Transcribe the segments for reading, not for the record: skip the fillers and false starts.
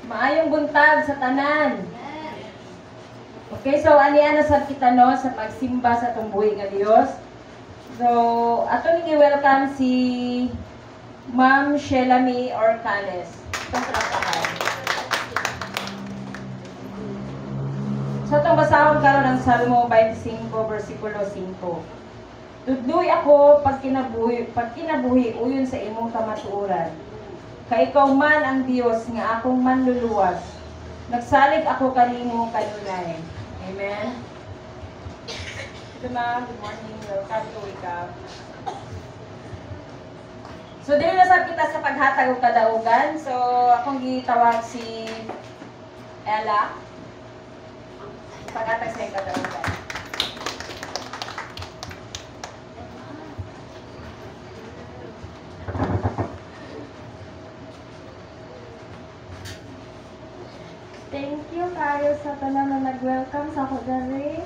Maayong buntag sa tanan. Okay, so aniana sa kita no sa pagsimba sa atong buhi nga Dios. So, ato ni welcome si Ma'am Shelami Orcanes. Itong trabahan. So, itong basahon karon ang Salmo 25, versikulo 5. Tudloy ako pag kinabuhi uyon sa imong kamatuoran. Kay ikaw man ang Dios nga akong manluluwas. Nagsalig ako kanimo kanunay. Amen. Ito ma'am, good morning. Welcome to Wake Up. So, dili na sab kita sa paghatag og kadaugan. So, akong gitawag si Ella. Paghatag sa kadaugan. Thank you kayo sa tanan na nag-welcome sa ako dali.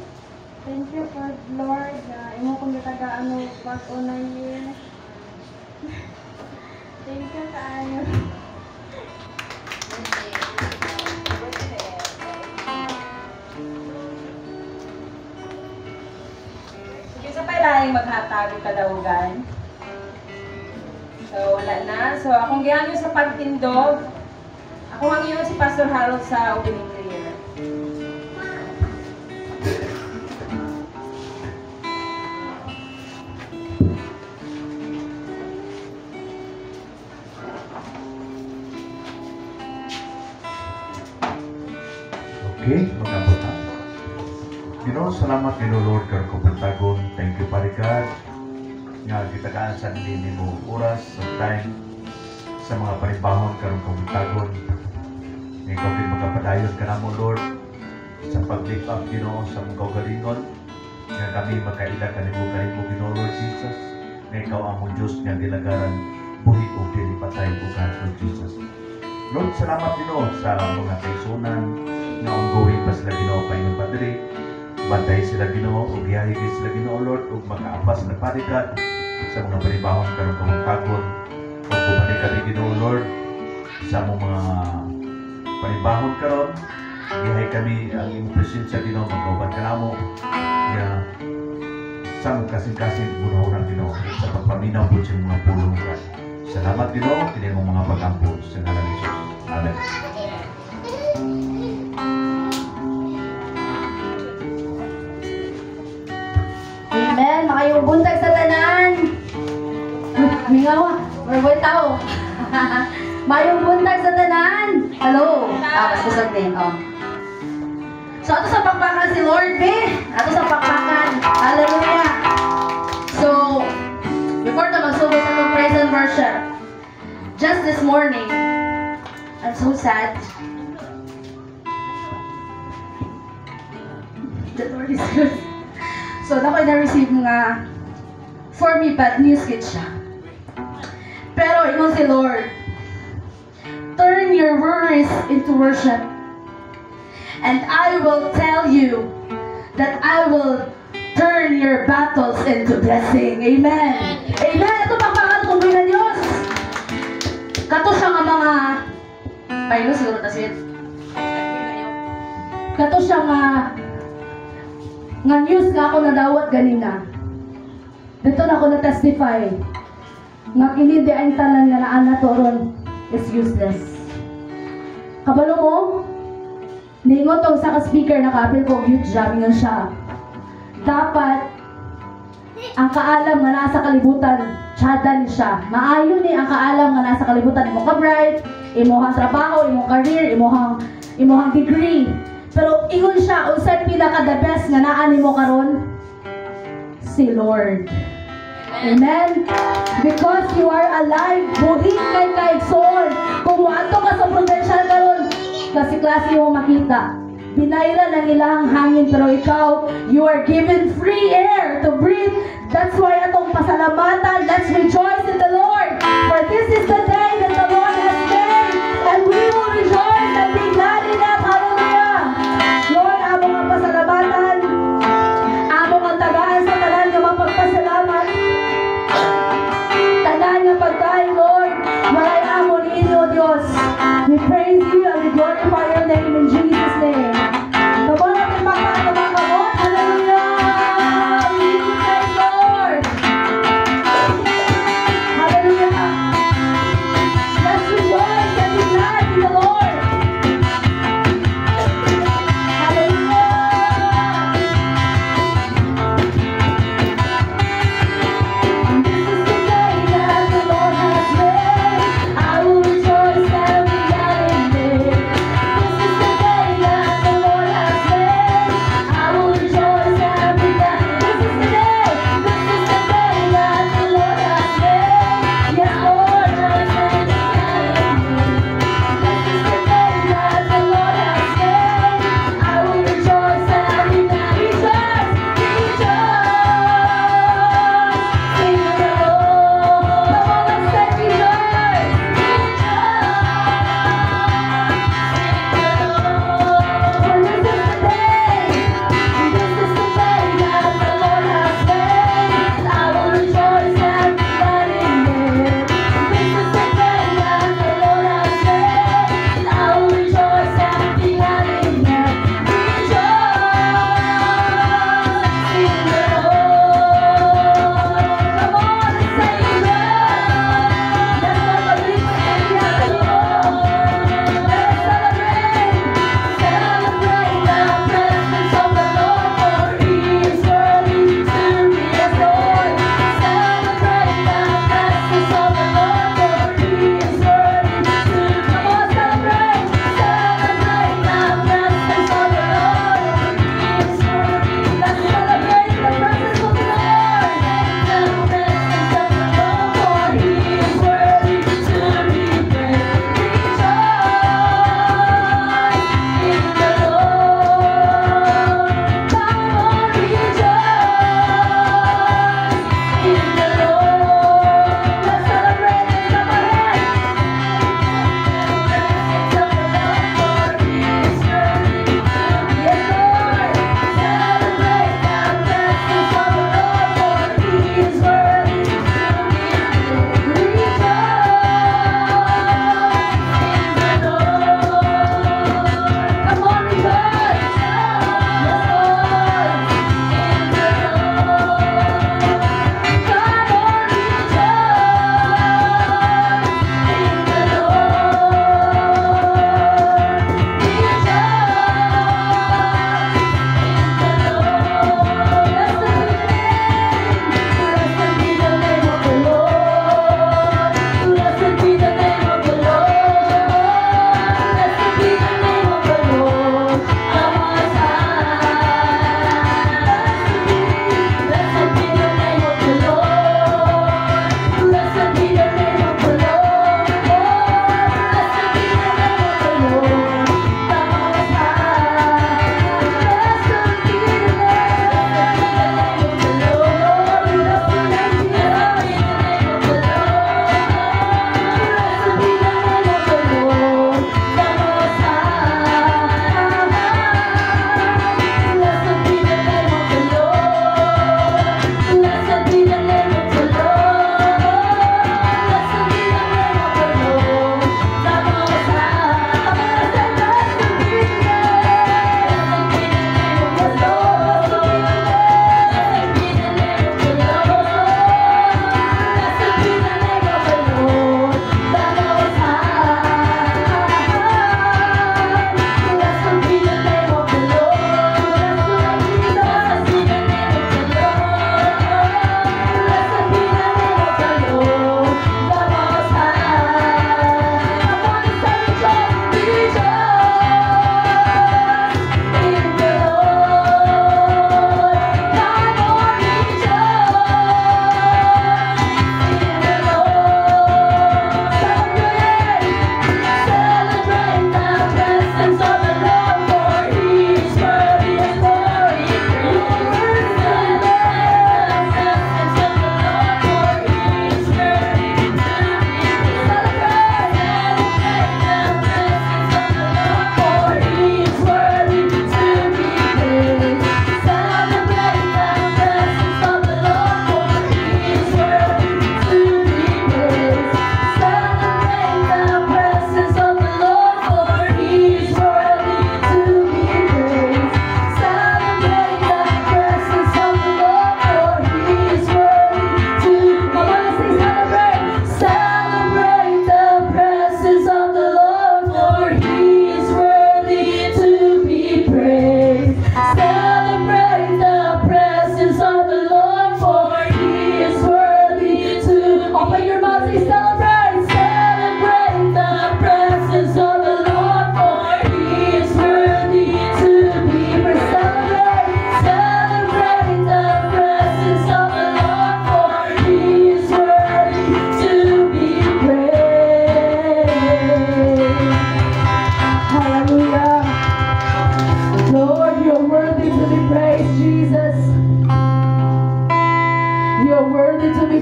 Thank you for Lord na imo kong gitagaan mo pag-una year. Thank you kayo. Sige sa pailaing maghatag og kadaugan. So, wala na. So, akong gihanyo sa pagtindog. Ako ang iyo si Pastor Harold sa opening prayer. Okay, magandang po. Ginoo, salamat Ginoo Lord karo kubantagon. Thank you Pare God. Nga gitagaan sa nini mo oras sa time sa mga panibahon karong kubantagon. Ikaw din magkapadayon ka na mo, Lord, sa pag-lift up, Ginoo, sa mga kaugalingon, nga kami makaila ka nimo Ginoo, Lord Jesus, nga ikaw ang mong Diyos nga dilagaran, buhi o pinipatay o Lord Jesus. Lord, salamat, Ginoo, sa mga kaisunan, nga ongoing pa sila, Ginoo, paingon padiri, bantay sila, Ginoo, o biyahigin sila, Ginoo, Lord, o makaapas na parikat sa mga panibahon karong kumutagon, o bumalik kami, Ginoo, Lord, sa mga panibahon karon, gihay kami ang iyong presensya Ginoo, magkauban ka namo nga sa kasing-kasing bunahonan Ginoo sa pagpaminaw po sa mga pulong ka. Salamat Ginoo, kini mong mga pagampo sa ngalan ni Jesus. Amen. Amen. Makayong buntag sa tanan. Mingawa. Marboy tao. Mayong buntag sa tanan. Hello. Mas kusog din. Oh. So, ato sa pakpakan si Lord, be. Ato sa pakpakan. Hallelujah. So, before na magsugod sa itong praise and worship, just this morning, I'm so sad. The Lord is good. So, nako'y na-receive nga, for me, bad news kit siya. Pero, ingon si Lord, turn your worries into worship. And I will tell you that I will turn your battles into blessing. Amen. Amen. Ito pagpakatuloy na Diyos. Kato siya nga mga paino siguro tasit. Kato siya nga news nga ako nadawat ganina. Dito na ako na-testify. Nga kinindi ang tanan nga naan na toron is useless. Kabalo mo, ningon tong sa ka-speaker na kapil ko, huge jamming nga siya. Dapat, ang kaalam nga nasa kalibutan, tsadan siya. Maayo ni ang kaalam nga nasa kalibutan, imo ka bright, imohang trabaho, imong career, imohang degree. Pero ingon siya, unsay pinaka the best nga naan nimo karon? Si Lord. Amen. Because you are alive, buhi kay kaigsoon. Kung wato ka sa prudential karon, klase-klase mo makita. Binayra ng ilang hangin, pero ikaw, you are given free air to breathe. That's why atong pasalamatan, let's rejoice in the Lord. For this is the day that the Lord has made, and we will rejoice and be glad in it. Hallelujah. Lord, among ang pasalamatan, among ang tagaan sa tanan nga mapagpasalamat. Tanan nga pagkain, Lord, malay amon inyo, Diyos. We praise you and we glorify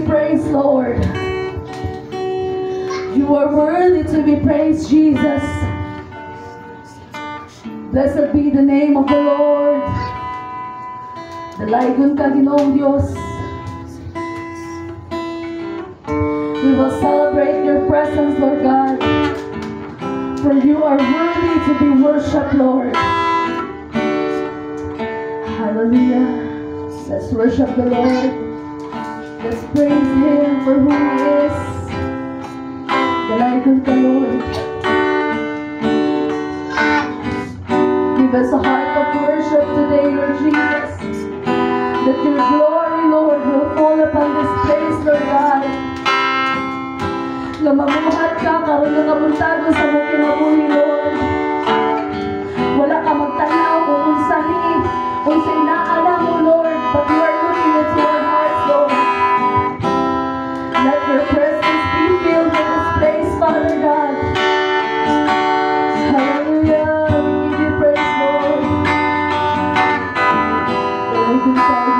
you praise, Lord. You are worthy to be praised, Jesus. Blessed be the name of the Lord. Dalagon ka, Ginoong Diyos. We will celebrate your presence, Lord God. For you are worthy to be worshipped, Lord. Hallelujah. Let's worship the Lord. Let's praise Him for who He is. Dalagon ka, Lord. Give us a heart of worship today, Lord Jesus. That your glory, Lord, will fall upon this place, Lord God. Na mamuhat ka, karoon ng kabuntago sa mong kinabuhi, Lord. Wala ka magtanaw kung unsay naala mo, Lord, but you are looking into our hearts, Lord. Let your presence be filled in this place, Father God. Hallelujah. We give you praise, Lord. Thank you, God.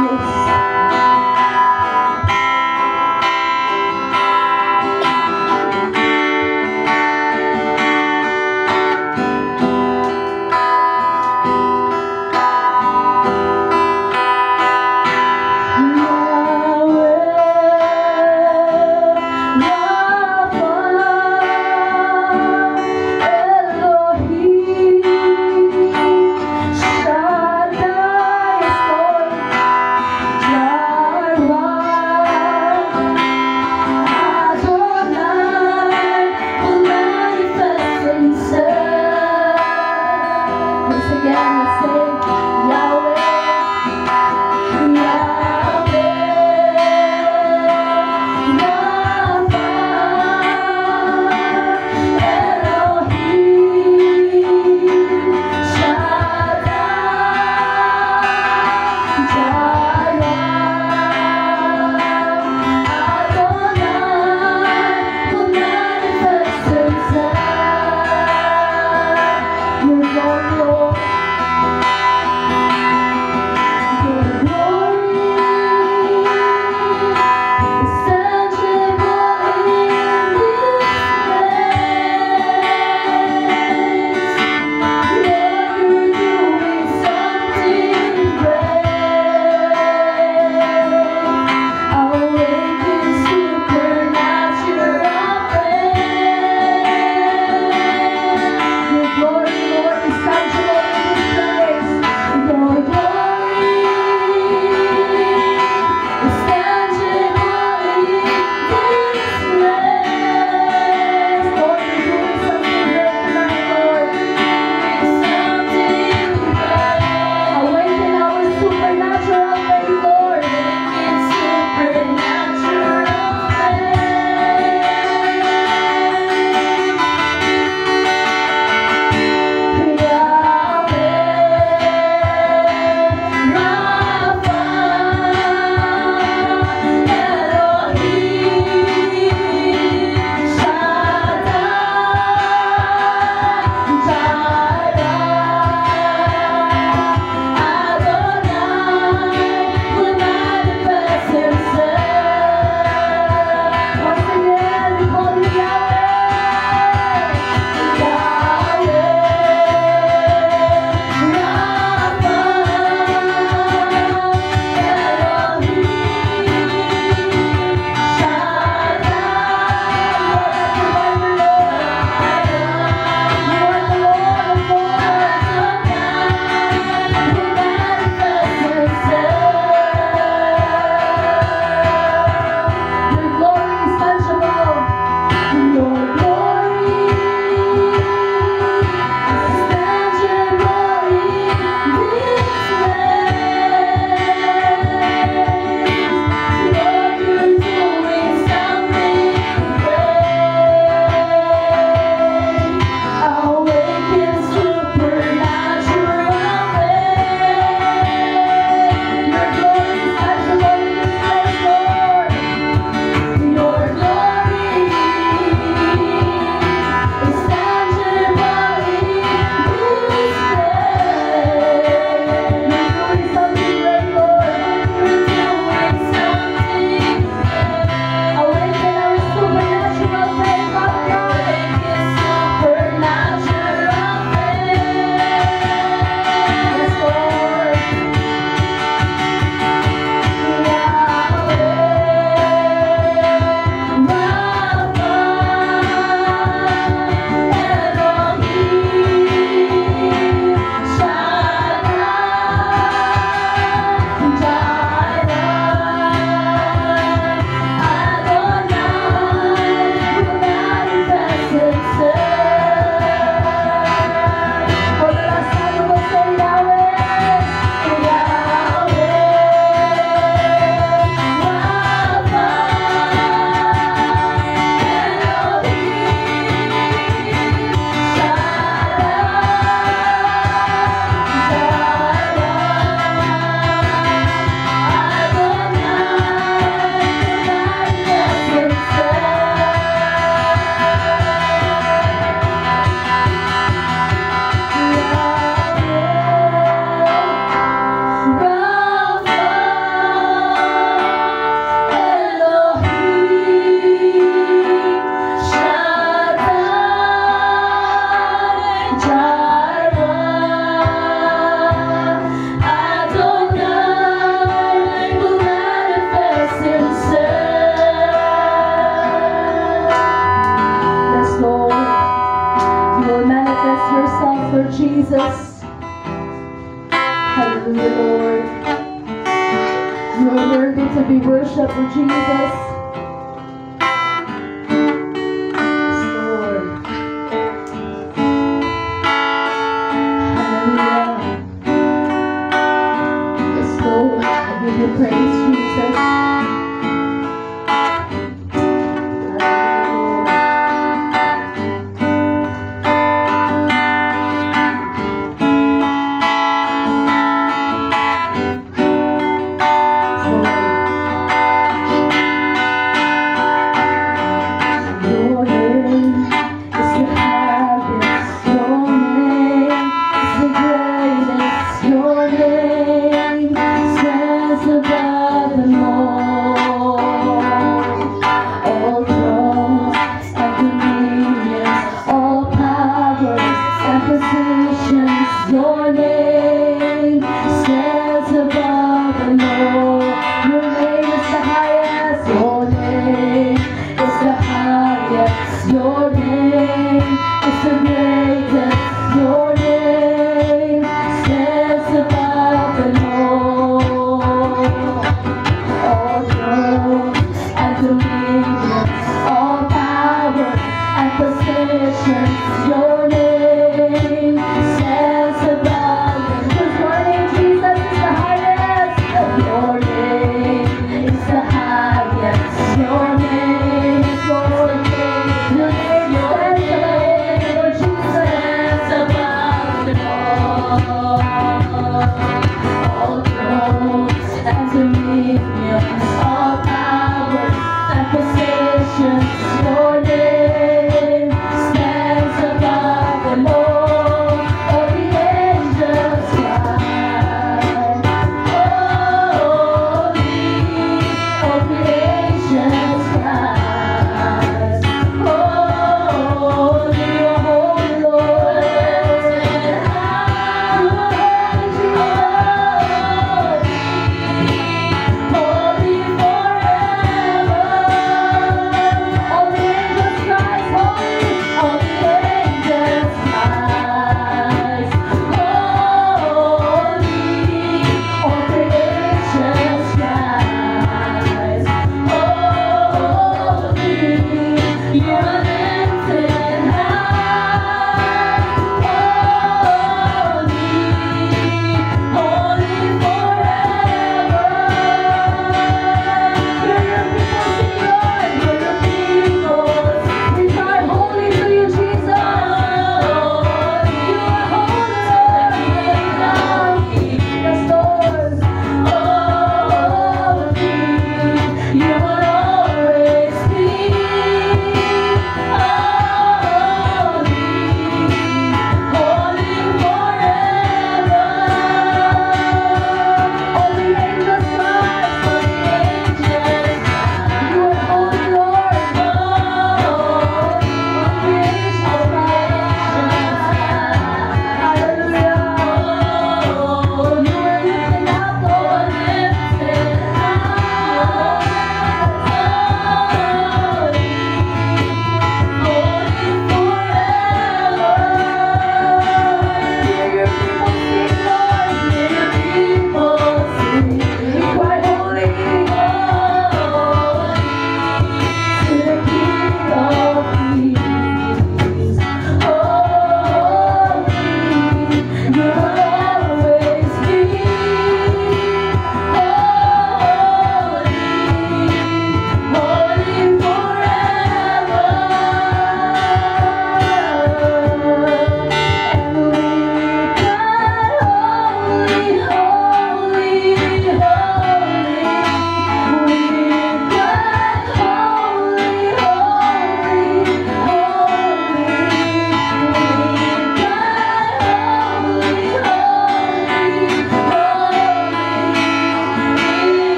to be worshipped, oh Jesus. Yes, Lord. Hallelujah. Yes, Lord. I give you praise, Jesus. Your name is the highest. Your name is the greatest. Your name stands above them all.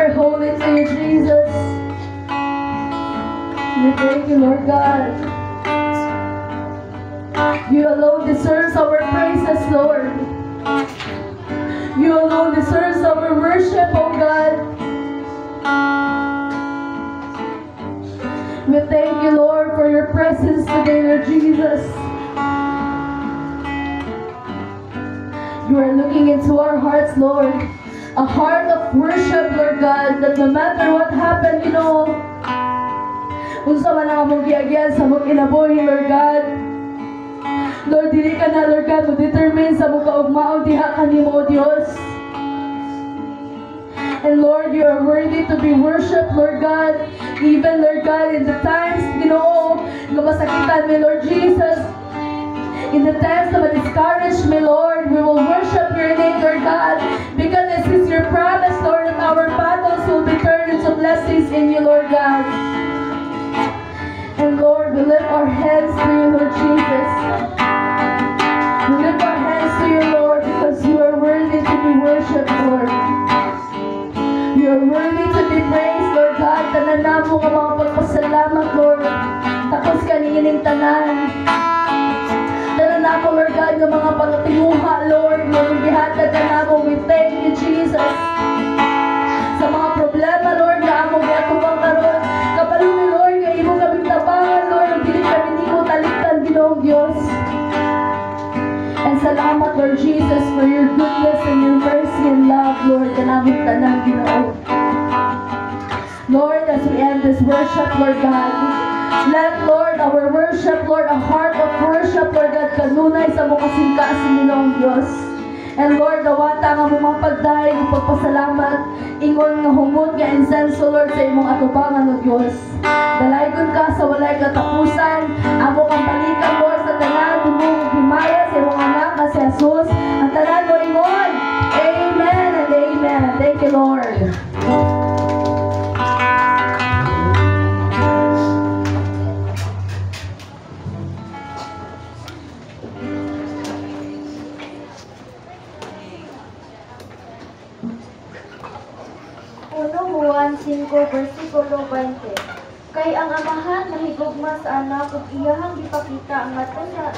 are holy to you, Jesus. We thank you, Lord God. You alone deserves our praises, Lord. You alone deserves our worship, oh God. We thank you, Lord, for your presence today, Lord Jesus. You are looking into our hearts, Lord. A heart of worship, Lord God, that no matter what happened, kung sa man ang among giagyan sa mong kinabuhi, Lord God. Lord, dili ka na, Lord God, determine sa mong kaugmaon diha kanimo, O Diyos. And Lord, you are worthy to be worshipped, Lord God. Even, Lord God, in the times, nga masakitan me, Lord Jesus. In the times na ma-discourage me, Lord, we will worship your name, Lord God. Because this is your promise, Lord, that our battles will be turned into blessings in you, Lord God. And Lord, we lift our hands to you, Lord Jesus. We lift our hands to you, Lord, because you are worthy to be worshipped, Lord. You are worthy to be praised, Lord God. Tanan na mo ka mga pagpasalamat, Lord. Tapos kanining tanan. Tanan na mo, Lord God, ng mga pagtinguha, Lord. Lord, gihatag ka na mo. We thank you, Jesus. Sa mga problema, Lord, na among gatubang karon. Kapalumi, Lord, nga imo kaming tabangan, Lord. Dili kami di mo taliktan, Ginoong Diyos. And salamat, Lord Jesus, for your goodness and your mercy and love, Lord, kanaming tanan, Ginoo. Lord, as we end this worship, Lord God, let, Lord, our worship, Lord, a heart of worship, Lord God, kanunay sa mong kasing-kasing, Ginoong Diyos. And Lord, dawata nga mo mga pagdahay ng pagpasalamat, ingon nga humot nga insenso, Lord, sa imong atubangan, O Diyos. Dalaygon ka sa walay katapusan, amo kang balikan, Lord, sa tanan, dumong himaya sa imong anak na si Jesus. Ang tanan mo ingon, Amen and Amen. Thank you, Lord. Juan 5, versikulo 20. Kay ang amahan mahigugma sa anak ug iyahang gipakita ang ngadto sa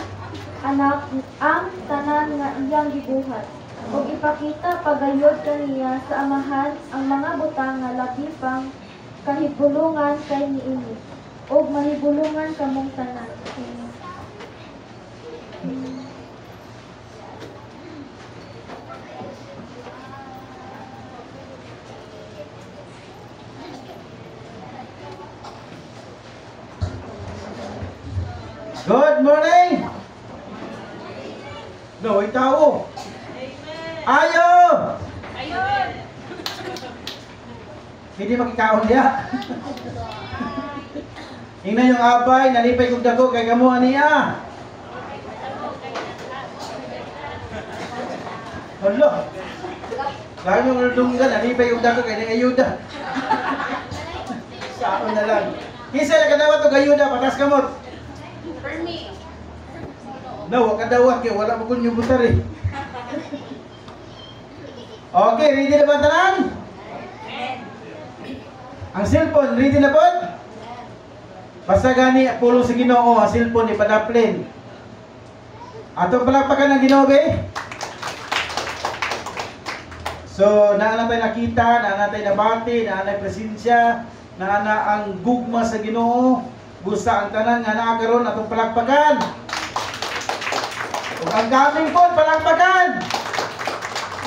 anak ang tanan nga iyang gibuhat. Ug ipakita pagayod kaniya sa amahan ang mga butang nga labi pang kahibulungan kay niini. Ug mahibulungan kamong tanan. Good morning! No, itaw. Ayo! Ayun! Hindi makikaon diya. Ingnan yung abay, nalipay kong dako kay kamuha niya. Hala! Lalo yung dunggan, nalipay kong dako kay ayuda. Saan na lang. Kisa na kadawat o ayuda, patas kamot. No, wag kadawat kaya wala mo kung yung butar eh. Okay, ready na ba tanan? Ang cellphone, ready na po? Basta gani, pulong sa Ginoo, ang cellphone ipadaplin. Atong palakpakan ng Ginoo, be? So, naana tayo nakita, naana tayo nabati, naana presensya, naana ang gugma sa Ginoo. Gusta ang tanan nga nakakaroon atong palakpakan. Ug ang gaming po, palakpakan.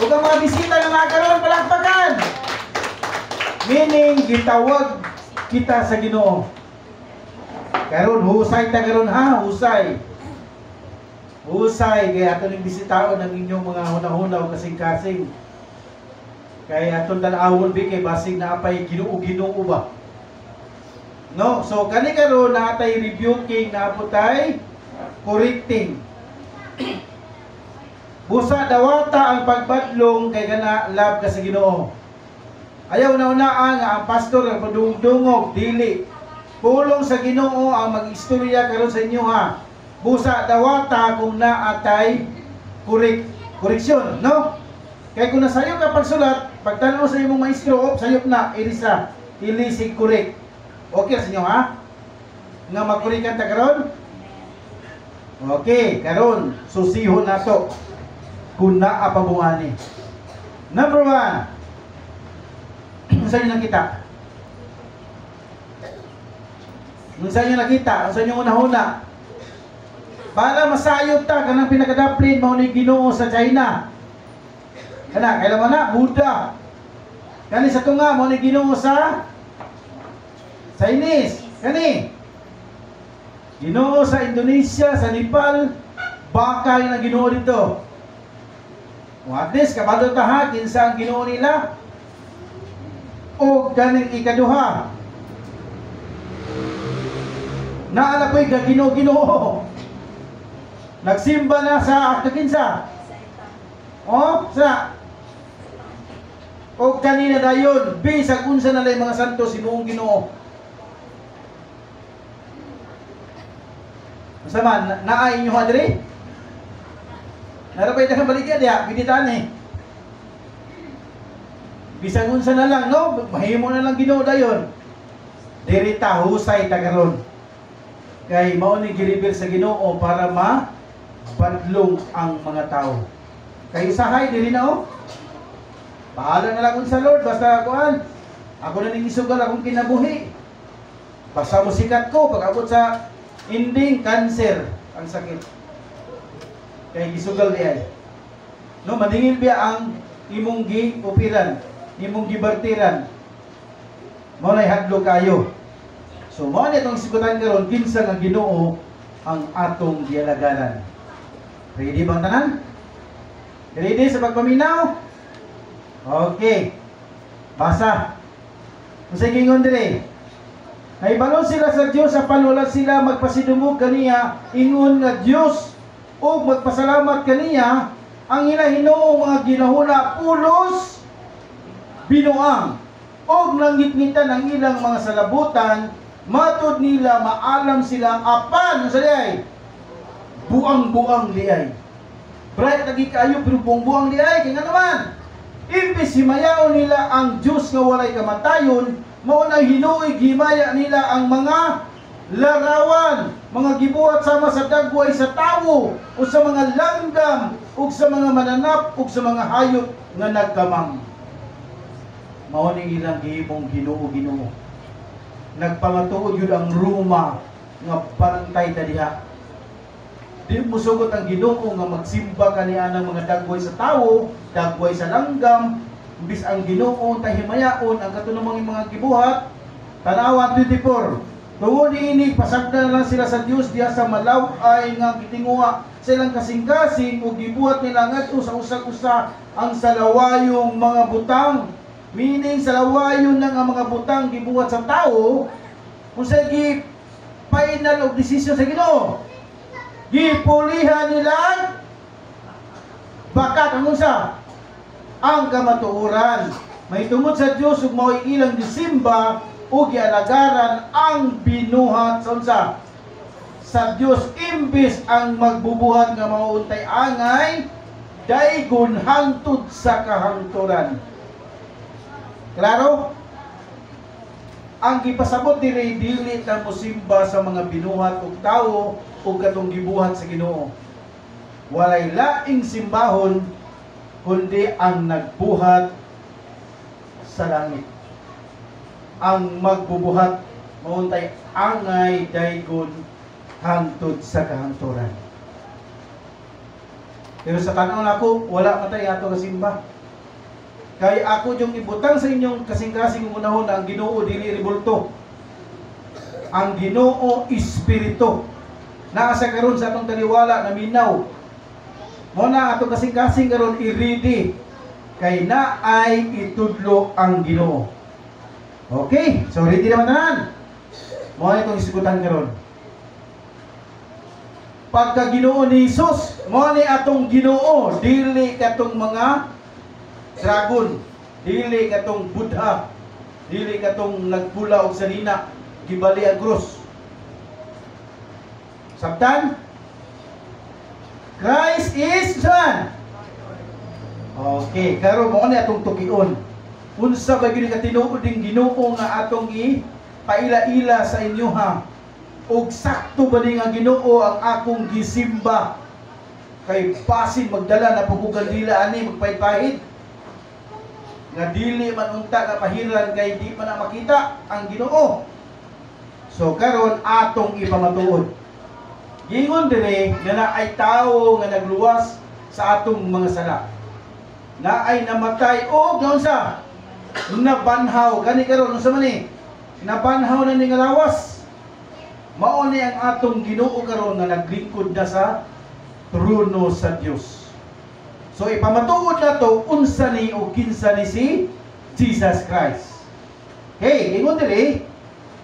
Ug ang mga bisita nga nakakaroon, palakpakan. Meaning, gitawag kita sa Ginoo. Karon husay ta karon ha, husay. Husay kay ato ning bisitaon ang inyong mga hunahunaw kasing-kasing. Kay aton tan-awon bi kay basig na apay Ginoo ba. No, so kani karon natay rebuking na apotay correcting. Busa dawata ang pagbadlong kay gana love ka sa Ginoo. Ayaw na unaan nga ang pastor ang padungdungog dili. Pulong sa Ginoo ang mag-istorya karon sa inyo ha. Busa dawata kung naatay koreksyon, no? Kay kung nasayo ka pagsulat, pagtanong sa imong maestro, sayop na, ilisa, ilisig correct. Okay sa inyo ha? Nga magkurikan ta karon? Okay, karon susihon na to. Kung naa pa buani. Number 1. Unsa inyo nakita? Unsa inyo nakita? Unsa inyo una-una? Para masayop ta kanang pinakadaplin mao ni Ginoo sa China. Kana kailan man na Buddha. Kani sa tunga mao ni Ginoo sa Chinese. Kani Ginoo sa Indonesia, sa Nepal, baka na Ginoo dito. At least kabalo ta ha kinsa ang Ginoo nila. O ganing ikaduha. Naala ko'y Ginoo. Nagsimba na sa kinsa? Oh, sa o kanina dayon, bisag unsa na lay mga santo sinuong Ginoo. Sama naay inyo adre? Narapay daghang baligya diha, binitaan eh. Bisag unsa na lang, no? Mahimo na lang Ginoo dayon. Diri ta husay ta karon. Kay mao ni giribel sa Ginoo para padlong ang mga tao. Kay usahay diri na oh. Paala na lang sa Lord basta kuan. Ako na ning isugal akong kinabuhi. Basta mo sikat ko pag-abot sa ending cancer ang sakit. Kay gisugal diay. No, madingil biya ang imong gi-opiran, imong gibartiran. Mao nay hadlok kayo. So mao ni itong sigutan karon kinsa nga Ginoo ang atong gialagaran. Ready bang tanan? Ready sa pagpaminaw? Okay. Basa. Unsa gingon dire? Naibalon sila sa Dios sa wala sila magpasidumog kaniya ingon nga Dios ug magpasalamat kaniya ang ila Hinuong mga ginahuna pulos binuang og nangitngitan ang ilang mga salabutan matud nila maalam sila apan sa diay buang-buang diay. Bright lagi kayo pero buang-buang diay kay nga naman imbis himayaon nila ang Dios nga walay kamatayon mao na hinuoy gimaya nila ang mga larawan, mga gibuhat sama sa dagway sa tawo o sa mga langgam o sa mga mananap o sa mga hayop nga nagkamang. Mao ni ilang gihimong Ginoo. Nagpamatuod yun ang Roma nga pantay ta diha. Di musugot ang Ginoo nga magsimba kaniya ng mga dagway sa tawo, dagway sa langgam, bis ang Ginoo tahimayaon ang katunumang mga gibuhat. Tanawa 24. Tungod ini pasagda lang sila sa Dios diha sa malaw-ay nga gitinguha sa ilang kasing-kasing ug gibuhat nila ngadto sa usag-usa ang salawayong mga butang. Meaning salawayon na nga mga butang gibuhat sa tao unsa gi final of decision sa Ginoo. Gipulihan nila bakat ang unsa ang kamatuoran. May tungod sa Dios ug mao'y ilang gisimba o gialagaran ang binuhat sa unsa sa Dios imbis ang magbubuhat nga mauuntay angay daygon hangtod sa kahangturan. Klaro? Ang gipasabot diri dili ta mosimba sa mga binuhat og tawo o katong gibuhat sa Ginoo. Walay laing simbahon kundi ang nagbuhat sa langit. Ang magbubuhat mauntay angay daygon hangtod sa kahangturan. Pero sa tanaw nako wala matay ato nga simba. Kay ako yung ibutang sa inyong kasing-kasing unahon ang Ginoo dili ribulto. Ang Ginoo espiritu. Naa sa karon sa atong taliwala na minaw. Mo na atong kasing-kasing karon i-ready kay naay itudlo ang Ginoo. Okay, so ready naman tanan. Mo na itong isigutan karon. Pagka Ginoo ni Jesus, mo ni atong Ginoo, dili katong mga dragon, dili katong Buddha, dili katong nagpula og sanina, gibali ang krus. Sabtan? Christ is Son. Okay, karon mo ni atong tukion. unsa ba gyud ka tinuod ding Ginoo nga atong paila-ila sa inyo ha? Og sakto ba ni nga Ginoo ang akong gisimba? Kay basin magdala na pugugan dila ani magpahid-pahid. Nga dili man unta nga pahiran kay di man na makita ang Ginoo. So karon atong ipamatuod. Gingon dire nga naay tawo nga nagluwas sa atong mga sala. Naay namatay o gaunsa? Nabanhaw kani karon unsa man ni? Nabanhaw na ni nga lawas. Mao ni ang atong Ginoo karon nga naglingkod na sa trono sa Dios. So ipamatuod na to unsa ni o kinsa ni si Jesus Christ. Okay, ingon dire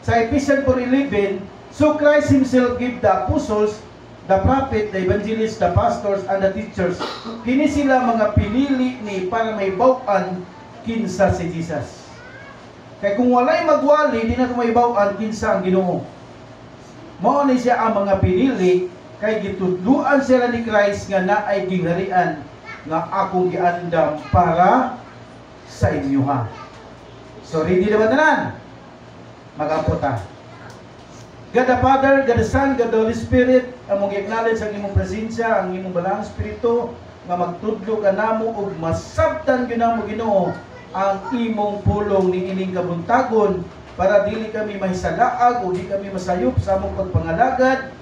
sa Ephesians 4:11, so Christ himself gave the apostles, the prophet, the evangelists, the pastors, and the teachers. Kini sila mga pinili ni para may baw-an kinsa si Jesus. Kaya kung walay magwali, di na ito may baw-an kinsa ang Ginoo. Mao ni siya ang mga pinili, kay gitudluan sila ni Christ nga naay gingharian nga akong giandam para sa inyo ha. So ready na ba tanan? Mag-ampot ta. God the Father, God the Son, God the Holy Spirit, among i-acknowledge ang imong presensya, ang imong balang Espiritu, nga magtudlo ka namo ug masabtan gyud namo Ginoo ang imong pulong ni ining kabuntagon para dili kami mahisalaag o di kami masayop sa among pagpangalagad,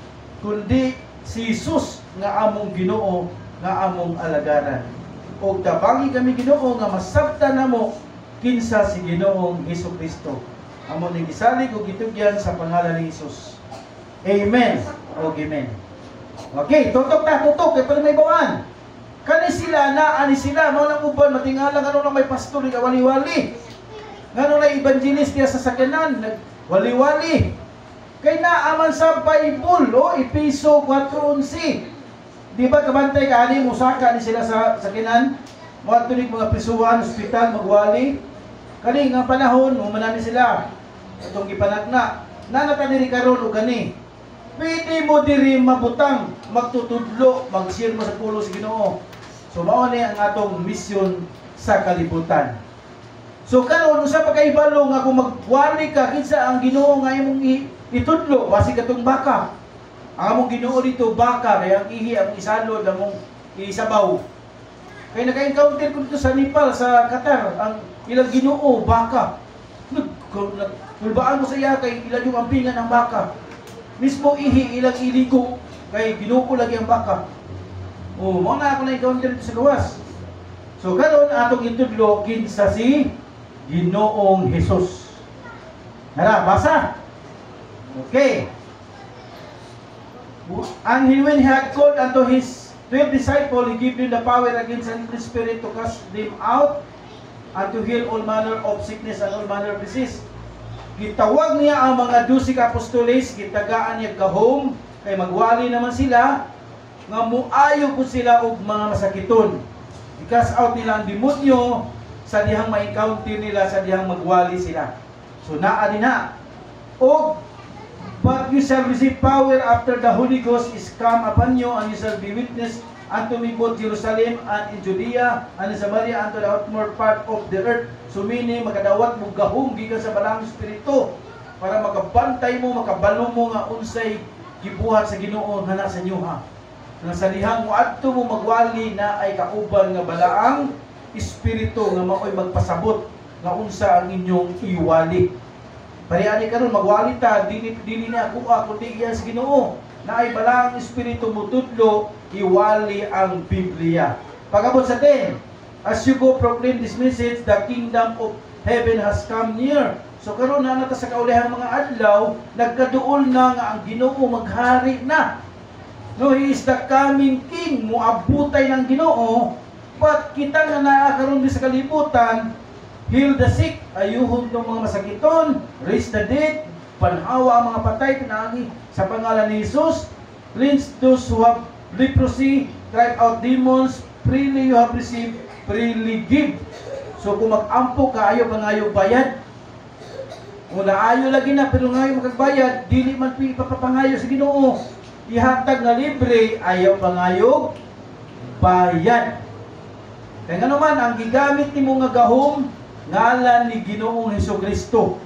kundi si Jesus nga among Ginoo nga among alagaran. Og tabangi kami Ginoo nga masabtan namo kinsa si Ginoong Hesukristo. Amon ning gisalig ug gitugyan sa pangalan ni Jesus. Amen. O amen. Okay, tutok kay para may bawan. Kani sila ani sila mao nang uban matingala ngano lang may pastor nga wali-wali. Ngano na evangelist diya sa sakyanan wali-wali. Kay naaman sa Bible Episo 4:11. Di ba kabantay ka ani musaka ni sila sa sakyanan? Mo tunig mga prisuhan, ospital magwali. Kani nga panahon humanani sila. Itong gipanagna nanata diri karon og gani pwede mo diri mabutang magtutudlo mag-share mo sa pulo sa Ginoo. So mao ni ang atong misyon sa kalibutan. So karon usa pa kay balo nga kung magwali ka kinsa ang Ginoo nga imong itudlo basi katong baka. Ang among Ginoo dito baka kay ang ihi ang isalod among isabaw. Kay naka-encounter ko dito sa Nepal sa Qatar ang ilang Ginoo baka. Tulbaan mo sa iya kay ilan yung ampingan ng baka. Mismo ihi ilang iligo kay Ginoo lagi ang baka. Mao na ako na encounter dito sa gawas. So karon atong itudlo kinsa si Ginoong Hesus. Nara, basa. Okay. And when he had called unto his 12 disciples, he gave them the power against the spirit to cast them out and to heal all manner of sickness and all manner of disease. Gitawag niya ang mga 12 apostoles, gitagaan niya gahom, kay magwali naman sila, nga muayo po sila og mga masakiton. I-cast out nila ang demonyo sa dihang ma-encounter nila, sa dihang magwali sila. So naa din na. But you shall receive power after the Holy Ghost is come upon you, and you shall be witness unto me both Jerusalem and in Judea and in Samaria unto the outmost part of the earth. So meaning makadawat mo gahom gikan sa balang Espiritu para makabantay mo, makabalo mo nga unsay gibuhat sa Ginoo nga nasa inyo ha. Nga sa dihang moadto mo magwali na ay kauban nga balaang Espiritu nga maoy magpasabot nga unsa ang inyong iwali. Pariani karon magwali ta dili na ako kundi iya sa Ginoo na ay balaang Espiritu mo tudlo iwali ang Biblia. Pagabot sa 10, as you go proclaim this message, the kingdom of heaven has come near. So karon na nata sa kaulihang mga adlaw, nagkaduol na nga ang Ginoo maghari na. No, He is the coming King, muabutay ng Ginoo, but kita nga naa karon sa kalibutan, heal the sick, ayuhon ng mga masakiton, raise the dead, panhawa ang mga patay, pinangi sa pangalan ni Jesus, cleanse those who have leprosy, drive out demons, freely you have received, freely give. So kung mag-ampo ka, ayaw pangayo bayad. Kung naayo lagi na, pero ngayon magagbayad, dili man ipapapangayo sa Ginoo. Ihatag na libre, ayaw pangayo bayad. Kaya nga naman, ang gigamit ni mo nga gahom, ngalan ni Ginoong Hesukristo,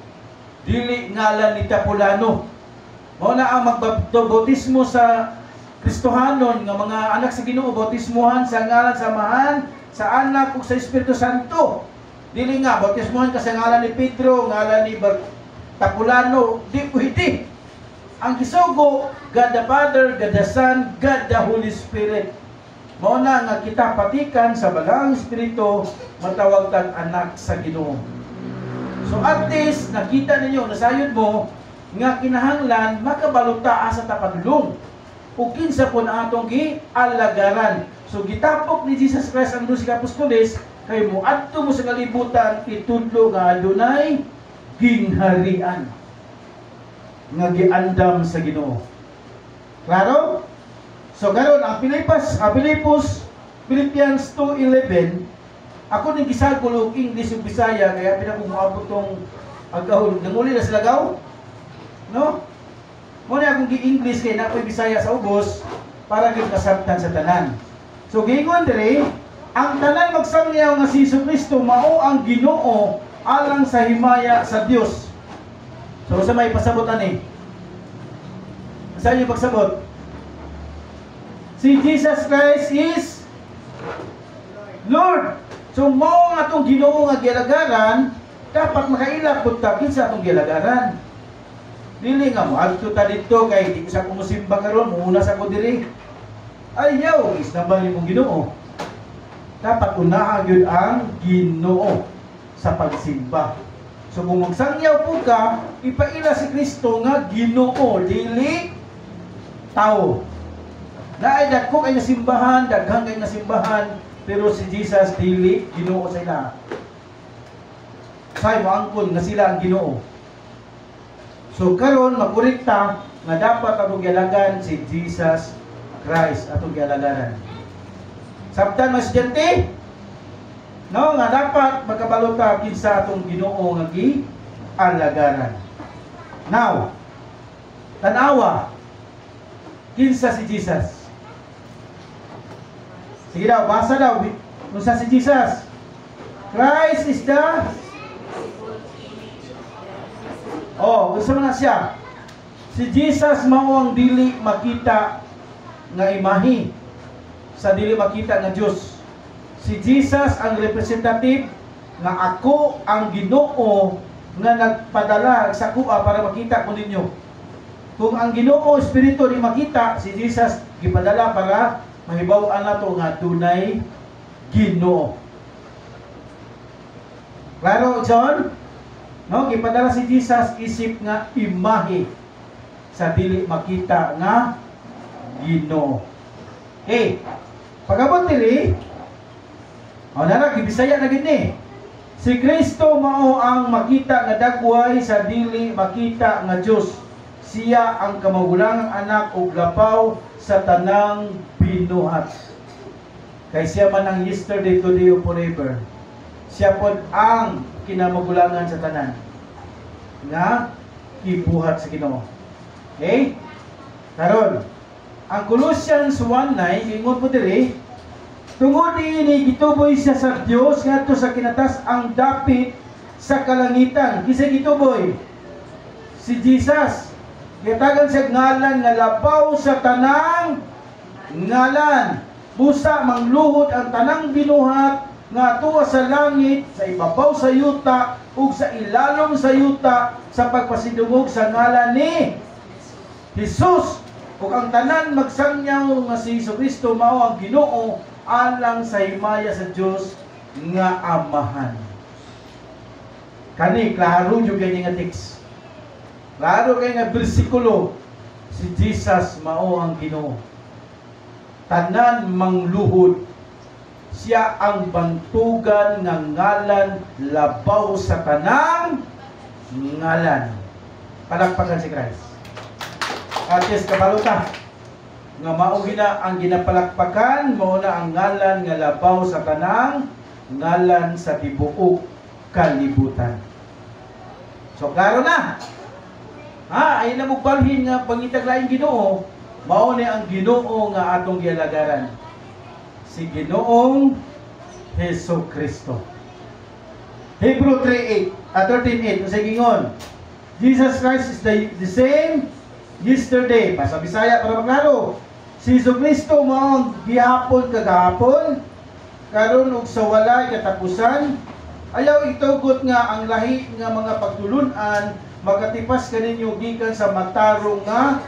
dili ngalan ni Tapulano. Mao na ang magbaptismo sa Kristohanon nga mga anak sa Ginoo, bautismuhan sa ngalan sa Amahan, sa Anak ug sa Espiritu Santo. Dili nga bautismuhan ka sa ngalan ni Pedro, ngalan ni Tapulano, di pwede. Ang gisugo, God the Father, God the Son, God the Holy Spirit. Mao na nga kita patikan sa Balang Espiritu, matawag tag anak sa Ginoo. So at least nakita ninyo, nasayod mo nga kinahanglan makabaluta sa tapadulong. Ug kinsa pud atong gialagaran. So gitapok ni Jesus Christ ang 12 ka apostoles kay moadto mo sa kalibutan itudlo nga adunay gingharian nga giandam sa Ginoo. Klaro? So karon ang Philippians 2:11, ako ning gisagol og English ug Bisaya kaya pinakumuabot tong agahon. Nanguli na sila gaw? No? Muna akong gi-English kay nakoy Bisaya sa ubos para gyud kasabtan sa tanan. So giingon diri, ang tanan magsangyaw nga si Jesucristo mao ang Ginoo alang sa himaya sa Dios. So sa may pasabot ani. Sa inyo pagsabot? Si Jesus Christ is Lord. So mao nga atong Ginoo nga gialagaran, dapat makaila pud ta kinsa atong gialagaran. Dili nga mo adto ta didto kay di sa ko mosimba karon, muuna sa ko diri. Ayaw, isnabang imong Ginoo. Dapat unahan gyud ang Ginoo sa pagsimba. So kung magsangyaw po ka, ipaila si Kristo nga Ginoo, dili tao. Naay dagko kay nga simbahan, daghang kay nga simbahan, pero si Jesus dili Ginoo sa ila. Say mo angkon nga sila ang Ginoo. So karon makurekta nga dapat atong gialagan si Jesus Christ atong gialagaran. Sabtan mga estudyante, no, nga dapat magkabalota kinsa atong Ginoo nga gialagaran. Now, tanawa kinsa si Jesus. Sige daw, basa daw kinsa si Jesus. Christ is the unsa man na siya? Si Jesus mao ang dili makita nga imahe sa dili makita nga Dios. Si Jesus ang representative nga ako ang Ginoo nga nagpadala sa kuha para makita ko ninyo. Kung ang Ginoo Espiritu di makita, si Jesus gipadala para mahibaw-an nato nga dunay Ginoo. Klaro, John? No, gipadala si Jesus isip nga imahe sa dili makita nga Ginoo. Okay. Pagabot diri, nara gibisaya na gid ni. Si Kristo mao ang makita nga dagway sa dili makita nga Dios. Siya ang kamagulangang anak ug lapaw sa tanang binuhat. Kay siya man ang yesterday, today, ug forever. Siya pod ang kinamagulangan sa tanan nga ibuhat sa Ginoo. Okay? Karon, ang Colossians 1:9 ingon po diri, tungod ini gituboy siya sa Dios ngadto sa kinatas ang dapit sa kalangitan. Kisa gituboy si Jesus. Gitagan siya ngalan nga labaw sa tanang ngalan. Busa mangluhod ang tanang binuhat nga tuwa sa langit, sa ibabaw sa yuta, ug sa ilalom sa yuta, sa pagpasidungog sa ngalan ni Jesus. Ug ang tanan magsangyaw nga si Jesucristo mao ang Ginoo alang sa himaya sa Dios nga Amahan. Kani klaro jud kay nga text. Klaro kay nga bersikulo, si Jesus mao ang Ginoo. Tanan mangluhod, siya ang bantugan nga ngalan labaw sa tanang ngalan. Palakpakan si Christ. At yes, kabaluta nga mao gina ang ginapalakpakan, mao na ang ngalan nga labaw sa tanang ngalan sa tibuok kalibutan. So klaro na. Ay na mugbalhin nga pangitag laing Ginoo, mao ni ang Ginoo nga atong gialagaran. Si Ginoong Hesukristo. Hebrew 13:8. Sa gingon, Jesus Christ is the same yesterday. Sa Bisaya para maklaro. Si Jesucristo mao gihapon kagahapon, karon ug sa walay katapusan. Ayaw itugot nga ang lahi nga mga pagtulunan magatipas kaninyo gikan sa matarong nga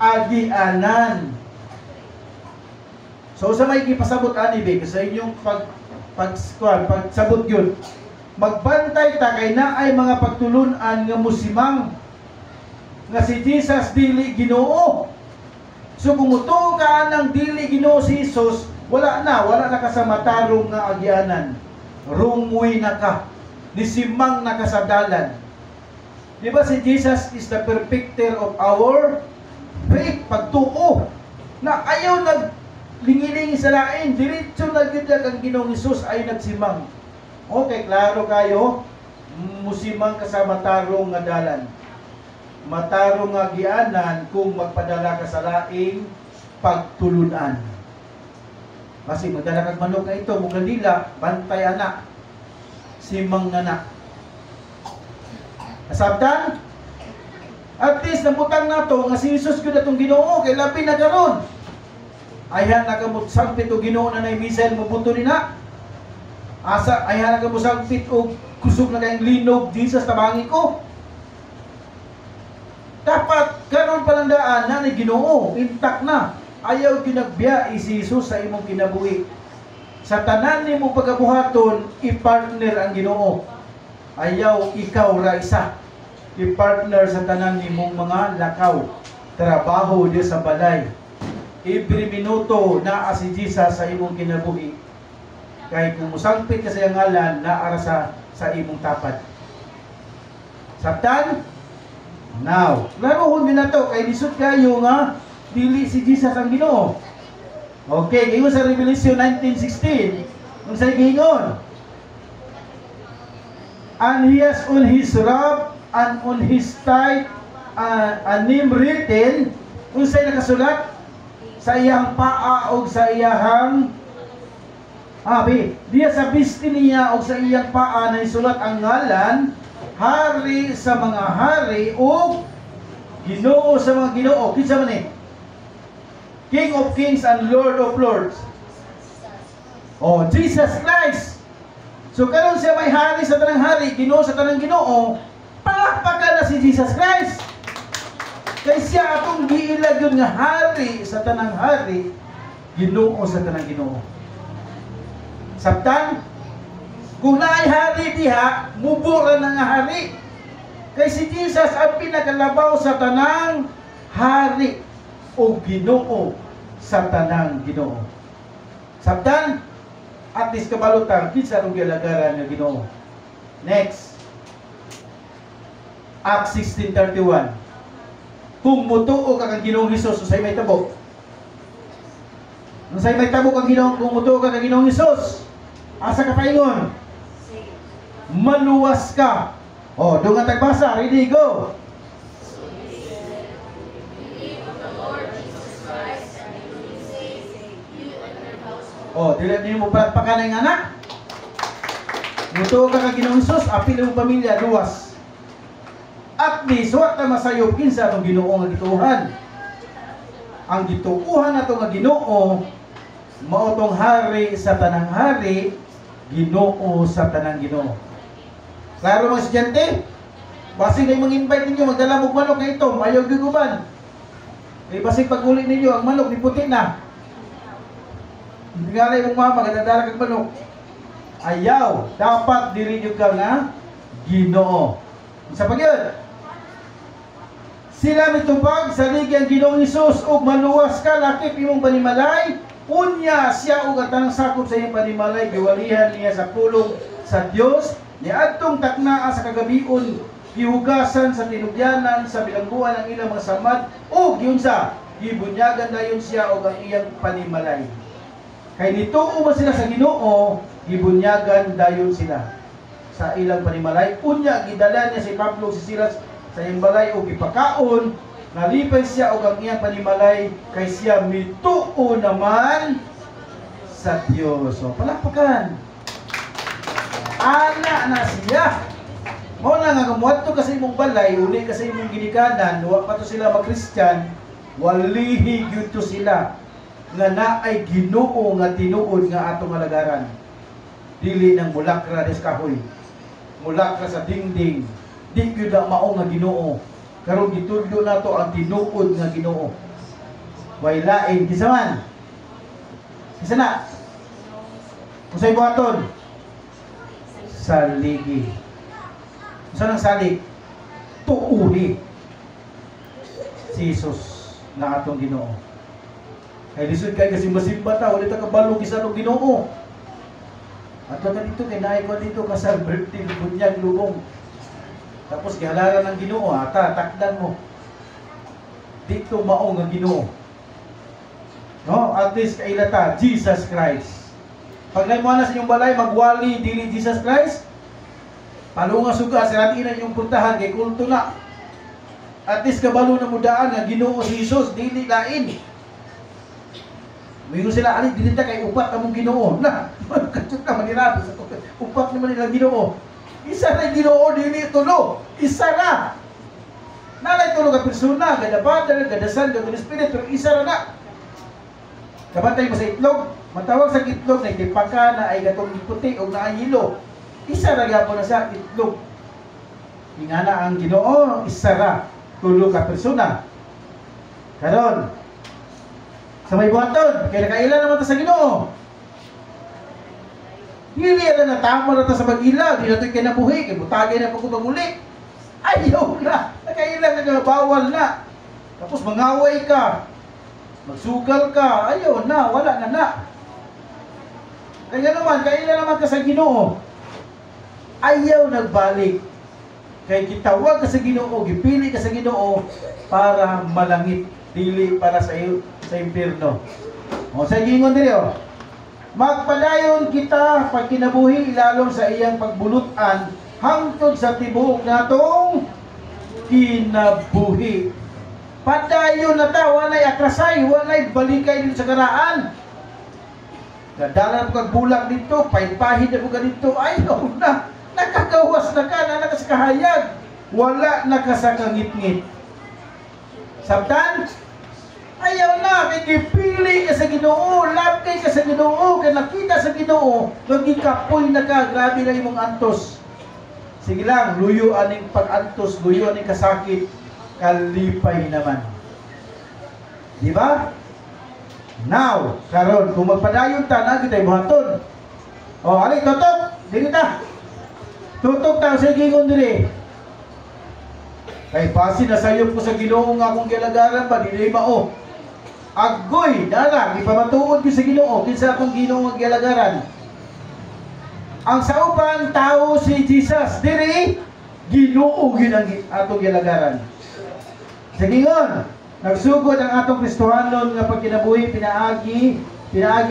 agianan. So sa may gipasabot ani be sa inyong pagsabot yun. Magbantay ta kay naay mga pagtulunan nga musimang nga si Jesus dili Ginoo. So kung mutuo ka ng dili Ginoo si Jesus, wala na ka sa matarong nga agianan. Rumuy na ka, nisimang na ka sa dalan. Di ba si Jesus is the perfecter of our faith, pagtuo na ayaw naglingilingi sa lain, diretso na gyud ang Ginoong Hesus ay nagsimang. Okay, klaro kayo, musimang ka sa matarong nga dalan. Matarong nga gianan kung magpadala ka sa laing pagtulunan. Kasi magdala kag manok na ito, mong dila, bantay anak, simang anak. Nasabtan? At least nabutang na to, nga si Jesus ko na itong Ginoo, kay labi na karon. Ayan nagamutsangpit o Ginoo na na-misail mo buto nina. Asa, ayan nagamutsangpit o kusog na kayong linog, Jesus tabangi ko. Dapat karon palandaan na ni Ginoo, intact na. Ayaw ginagbiya si Jesus sa imong kinabuhi. Sa tanan nimo pagabuhaton, i-partner ang Ginoo. Ayaw ikaw ra isa. I-partner sa tanan nimong mga lakaw. Trabaho di sa balay. Every minuto naa si Jesus sa imong kinabuhi. Kay kung musangpit ka sa iyang ngalan, naara sa imong tapat. Sabtan? Now, laruhon din na to kay lisod kayo nga dili si Jesus ang Ginoo. Okay, ngayon sa Revelation 19:16, kung sa gingon, and he has on his robe and on his thigh a name written, kung sa'y nakasulat, sa iyang paa o sa iyang diya sa bisti niya o sa iyang paa na isulat ang ngalan, Hari sa mga hari o Ginoo sa mga Ginoo. Kinsa man ni? King of Kings and Lord of Lords. Oh, Jesus Christ. So karon siya may hari sa tanang hari, Ginoo sa tanang Ginoo, palakpakan na si Jesus Christ. Kay siya atong giilag yun nga hari sa tanang hari, Ginoo sa tanang Ginoo. Sabtan, kung naay hari diha, mubura na nga hari. Kay si Jesus ang pinakalabaw sa tanang hari o Ginoo sa tanang Ginoo. Sabtan, at least kabalutang kinsa rong gilagaran nga Ginoo. Next. Acts 16:31. Kung mutuo ka kang Ginoong Hesus, usay may tabok. Usay may tabok ang Ginoo, kung mutuo ka kang Ginoong Hesus, asa ka paingon? Maluwas ka. Oh, doon nga tagbasa. Ready, go. Oh, dili niyo mo palakpakan ang anak. Mutuo ka kang Ginoong Hesus, apil mo pamilya, luwas. At ni suwat na masayop kinsa atong Ginoo nga gituuhan. Ang gituuhan nato nga Ginoo mao tong hari sa tanang hari, Ginoo sa tanang Ginoo. Klaro mga estudyante? Basig na mag-invite ninyo, magdala mo manok na ito, ayaw giguban. Eh, basig pag-uli ninyo, ang manok ni puti na. Hindi nga rin yung mama, magdadala kang manok. Ayaw, dapat diri yung ka nga Ginoo. Isa pa yun. Sila mitubag sa ligyang Ginoong Hesus ug maluwas ka lakip imong panimalay. Unya siya ug tanang sakop sa iyong panimalay giwalihan niya sa pulong sa Dios. Niadtong taknaa sa kagabion, gihugasan sa tinugyanan sa bilangguan ang ilang mga samad o giunsa gibunyagan dayon siya og ang iyang panimalay. Kay nituo man sila sa Ginoo, gibunyagan dayon sila sa ilang panimalay. Unya gidala niya si Pablo si Silas sa iyang balay o gipakaon, nalipay siya og ang iyang panimalay kay siya mituo naman sa Dios. So palakpakan. ana na siya. Mo na nga muadto kasi imong balay, uli kasi imong ginikanan, wa pa to sila mag-Kristyan, walihi gyud to sila nga naay Ginoo nga tinuod nga atong alagaran. Dili nang mulakra des kahoy. Mulakra sa dingding. Di gyud na mao nga Ginoo. Karon gitudlo nato ang tinuod nga Ginoo. Way lain kisa man. Kisa na. Usay buhaton. Saligi. Usa nang salig? Tuuli. Si Jesus na atong Ginoo. Ay lisod kay kasi masimba ta, wala ta kabalo kisa atong Ginoo. Ato ka dito kay naay ko dito ka sa birthday bunyag lubong. Tapos gihalaran ng Ginoo, ata takdan mo. Dito mao nga Ginoo. No, at least kailata Jesus Christ. Pag naimo na sa inyong balay magwali dili Jesus Christ, palunga suga sa ratina inyong puntahan kay kulto na. At least kabalo na mudaan nga Ginoo si Jesus dili lain. Mingo sila ali dili ta kay upat among Ginoo. Na, kacut na manirabi sa upat naman nila Ginoo. Isa na Ginoo dili tulo. Isa na. Nalay tulo ka persona, kada Padre, kada Son, kada Espiritu, isa na. Kabantay mo sa itlog, matawag sa itlog na itipaka na ay gatong puti o na ay hilo. Isa na gyapon na sa itlog. Ingana ang Ginoo, isa na. Tulo ka persona. Karon, sa may buhaton, kaya nakailan naman ta sa Ginoo. Hindi alam na tama na ta sa mag-ila, di na ito'y kinabuhi, kaya butagay na pagkubanguli. Ayaw na, nakailan na bawal na. Tapos mangaway ka, magsugal ka, ayaw na, wala na. Kaya naman, kailan naman ka sa Ginoo. Ayaw nagbalik. Kaya gitawag ka sa Ginoo, gipili ka sa Ginoo para malangit, dili para sa iyo sa impierno. O sa gingon diri o. Magpadayon kita pag kinabuhi ilalom sa iyang pagbulutan hangtod sa tibuok natong kinabuhi. Padayon na ta, walay akrasay, walay balikay dito sa karaan. Dadalan kag bulag dito, pahid na buga dito, ayaw na. Nakagawas na ka, na nakasakahayag. Wala na ka sa kangit-ngit. Sabtan, ayaw na, kay gipili ka sa Ginoo, labkay ka sa Ginoo, kay nakita sa Ginoo, magikapoy na ka, grabe na imong antos. Sige lang, luyo aning pag-antos, luyo aning kasakit, kalipay naman. Di ba? Now, karon kung magpadayon ta na kitay buhaton. O, ali tutok, dili ta. Tutok ta sa gingon diri. Kay base na sayop ko sa Ginoo nga akong kilagaran ba dili mao. Agoy, dala, ipamatuod ko sa Ginoo kinsa akong Ginoo nga kilagaran. Ang sauban tao si Jesus diri Ginoo gid ang atong kilagaran. Sa gingon, nagsugod ang atong Kristohanon nga pagkinabuhi pinaagi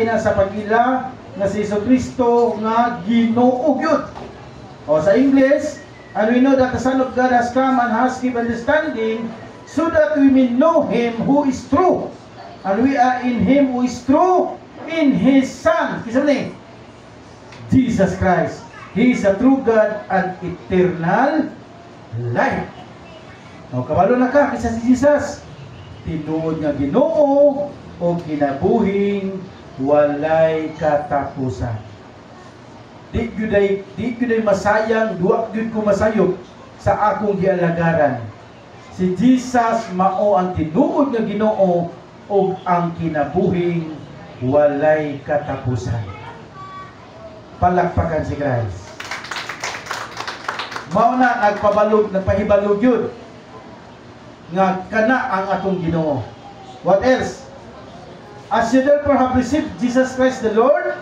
na sa pagila nga si Jesucristo nga Ginoo gyud. O sa English, and we know that the Son of God has come and has given understanding so that we may know Him who is true. And we are in Him who is true, in His Son. Kisa ni? Jesus Christ. He is a true God and eternal life. O kabalo na ka, kisa si Jesus. Tinuod nga Ginoo o kinabuhing walay katapusan. Di gyuday masayang, duwa gyud ko masayop sa akong gialagaran. Si Jesus mao ang tinuod nga Ginoo ug ang kinabuhing walay katapusan. Palakpakan si Christ. Mao na nagpahibalog yun nga kana ang atong Ginoo. What else? As you therefore have received Jesus Christ the Lord,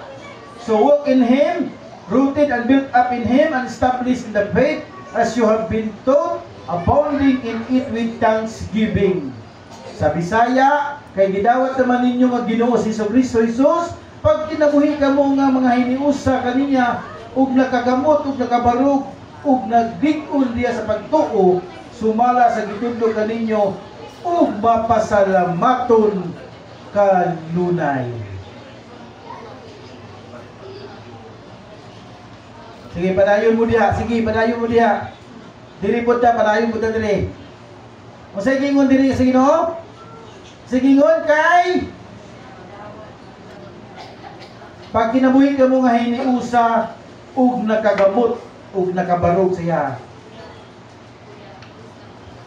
so walk in Him, rooted and built up in Him, and established in the faith as you have been taught, abounding in it with thanksgiving. Sa Bisaya, kay gidawat naman ninyo nga Ginoo si Jesucristo Jesus, pag kinabuhi ka mo nga mga hiniusa kaniya, ug nakagamot, ug nakabarog, ug naglig-on diya sa pagtuo, sumala sa gitudlo kaninyo, ug mapasalamaton kanunay. Sige, padayon mo diha. Sige, padayon mo diha. Diri po ta, padayon mo ta diri. Unsay gingon diri sa Ginoo? Sige ngon kay pag kinabuhi ka mo nga hiniusa ug nakagamot ug nakabarog siya.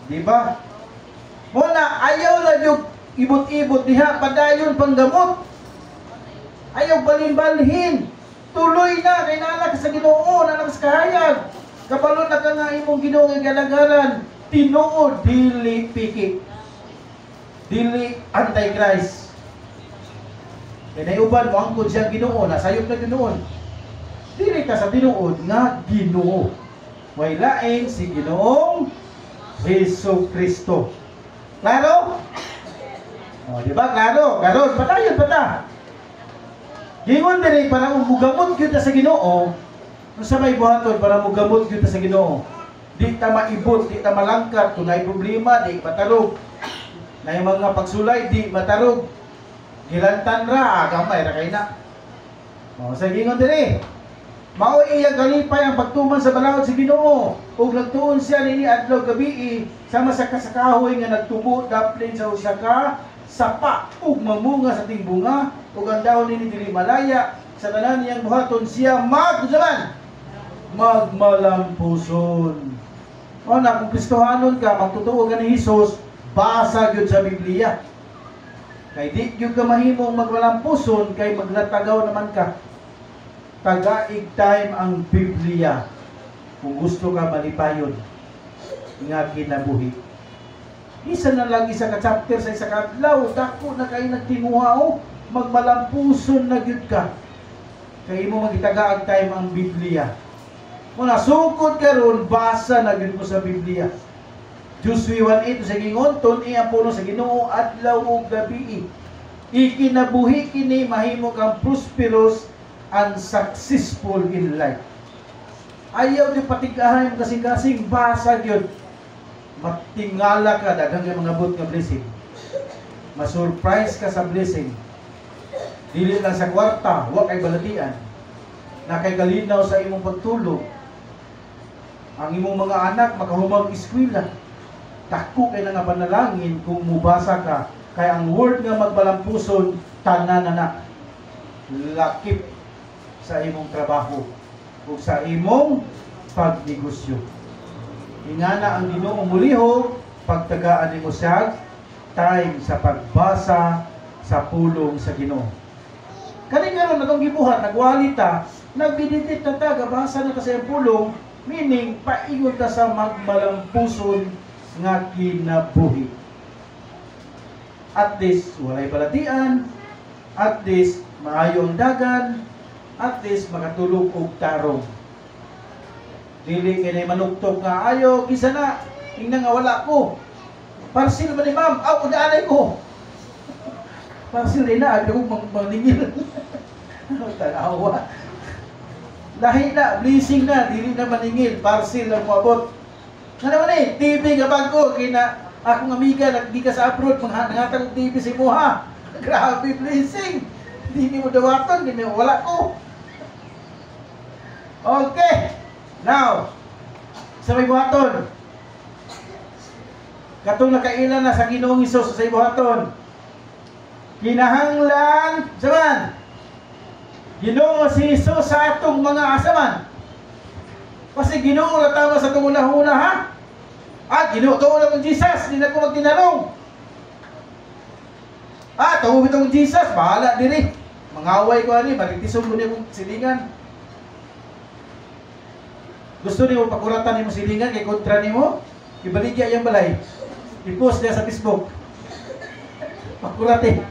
Di ba? Muna ayaw na yung ibot-ibot diha padayon panggamot. Ayaw balin-balhin. Tuloy na kay naanak sa Ginoo, naanak sa kahayag. Kapalo na ka nga imong Ginoo nga galagaran, tinuod dili piki. Dili anti-Christ. Kaya naiuban mo angkod siyang Ginoo, nasayop na Ginoo. Dili ka sa tinuod nga Ginoo. Way lain si Ginoong Hesus Kristo. Klaro? O, di ba? Klaro. Karon, patayon pata. Gingon diri para mugamot gyud ta sa Ginoo. Unsa may buhaton para mugamot gyud ta sa Ginoo? Di ta maibot, di ta malangkat kung may problema, di matarog. Na yung mga pagsulay, di matarog. Gilantan ra, gamay ra kay na. O, sa gingon diri. Mao iyang kalipay ang pagtuman sa balawod sa Ginoo. Ug nagtuon siya nini adlaw gabi sama sa kasakahoy nga nagtubo daplin sa usa ka sapa ug mamunga sa ting bunga ug ang dahon nini dili malaya sa tanan niyang buhaton siya magmalampuson. O na kung Kristohanon ka, magtutuo ka ni Hesus, basa gyud sa Biblia. Kay di gyud ka mahimong magmalampuson kay maglatagaw naman ka. Tagaig time ang Biblia kung gusto ka malipayon nga kinabuhi. Isa na lang isa ka chapter sa isa ka adlaw, dako na kay nagtinguha magmalampuson na gyud ka. Kay imo magitagaag time ang Biblia. Muna sukod karon basa na gyud mo sa Biblia. Joshua 1:8 sa gingon, tun-i ang puno sa Ginoo adlaw ug gabi. Ikinabuhi kini mahimo kang prosperous and successful in life. Ayaw di patigahan yung kasing-kasing basa yun. Matingala ka, dagang yung mga bot nga blessing. Masurprise ka sa blessing. Dili lang sa kwarta, huwag kay balatian. Na kay kalinaw sa imong pagtulog. Ang imong mga anak makahumag eskwela. Dako kay nga panalangin kung mubasa ka. Kay ang word nga magbalampuson, tanan na lakip sa imong trabaho o sa imong pagnegosyo. Ingana ang Ginoo muliho pagtagaan nimo siya time sa pagbasa sa pulong sa Ginoo. Kani karon natong gibuhat nagwalita, nagbiditit ta gabasa na ta sa pulong, meaning paingon ta sa magmalampuson nga kinabuhi. At least walay balatian, at least maayo ang dagan, at least makatulog og tarong. Dili kay manugtog nga ayo kisa na ingna nga wala ko. Parsil man ni ma'am, aw udaanay ko. Parsil ina ag ko maningil. Tanawa. Lahi na, blessing na, dili na maningil, parsil lang moabot. Nga naman TV nga bago kina akong amiga nagdi ka sa abroad manghatag og TV si mo ha. Grabe blessing. Dili mo dawaton, dili wala ko. Okay. Now, sa may buhaton. Katong nakailan na sa Ginoong Hesus sa buhaton. Kinahanglan, saman. Ginoo si Hesus sa atong mga asaman. Kasi Ginoo na tama sa itong una-una ha. Ginoo to lang ang Jesus, hindi na ko magtinarong. Tawag itong Jesus, bahala diri. Mangaway ko ani, maritisong ko niya kong silingan. Gusto niyo pakuratan nimo silingan kay kontra nimo, ibaligya yang balay. I-post niya sa Facebook. Pakurate.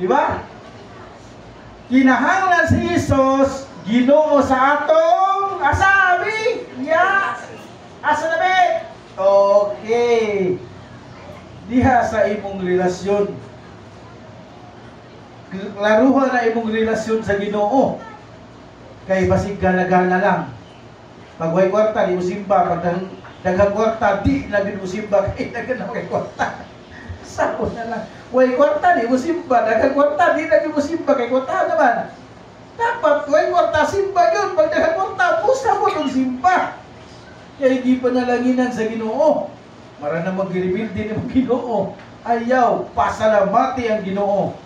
Di ba? Kinahanglan si Jesus Ginoo sa atong asabi. Asa na be? Okay. Diha sa imong relasyon. Klaruhan na imong relasyon sa Ginoo. Kay basig gana-gana lang. Pag way kwarta, di mo simba. Pag daghang kwarta, di na din mo simba. Kay daghang na way kwarta. Sako na lang. Way kwarta, di mo simba. Daghang kwarta, di na din mo simba. Kay kwarta naman. Dapat kuhay kwarta, simba yun. Pag nagkwarta, pusa mo itong simba. Kaya hindi pa nalanginan sa Ginoo. Mara na mag-reveal din ng Ginoo. Ayaw, pasalamati ang Ginoo.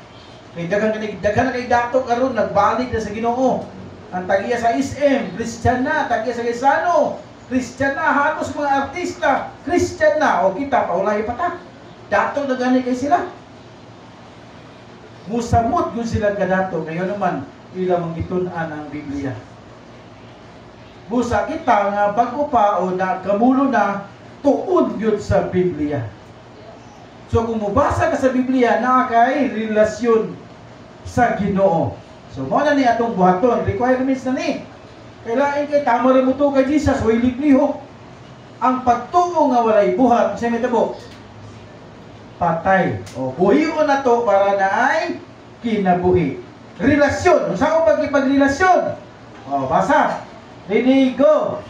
Kaya daghan na kay dato karon nagbalik na sa Ginoo. Ang tagiya sa SM, Christian na. Tagiya sa Gaisano, Christian na. Halos mga artista, Christian na. O kita, paulay pa ta. Dato na gani kay sila. Musamot yun silang kadato. Kaya naman, ilang mangitunan ang Biblia. Busa kita nga bago pa o nakamulo na tuod yun sa Biblia. So kung mubasa ka sa Biblia, na kay relasyon sa Ginoo. So mo na ni atong buhaton, requirements na ni. Kailangan kay tama rin mo to kay Jesus, o iliglihok. Ang pagtuo nga walay buhat, kasi may tabo, patay. O buhion na to para na ay kinabuhi. Relasyon. Saan ko pagkipagrelasyon? O, basa. Ready, go.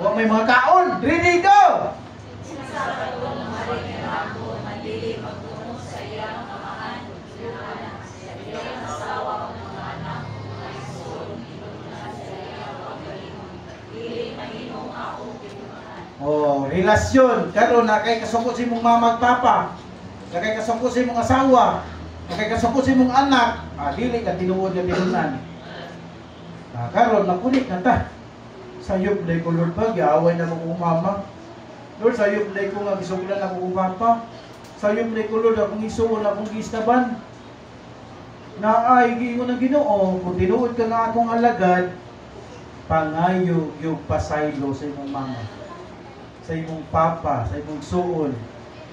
Huwag may mga kaon. Ready, go. Oh, relasyon. Karon na kay kasukot si mong mamag papa. Na kay kasukot si mong asawa. Na kay kasukot si mong anak. Dili ka tinuod nga tinunan. Karon napulit na ta. Sayop day ko Lord ba, giaway na mo kong mama. Lord, sayop day ko nga gisuglan ako kong papa. Sayop day ko Lord akong isuon akong gistaban. Naay giingon ng Ginoo, kung tinuod ka nga akong alagad, pangayo yung pasaylo sa imong mama, sa imong papa, sa imong suon,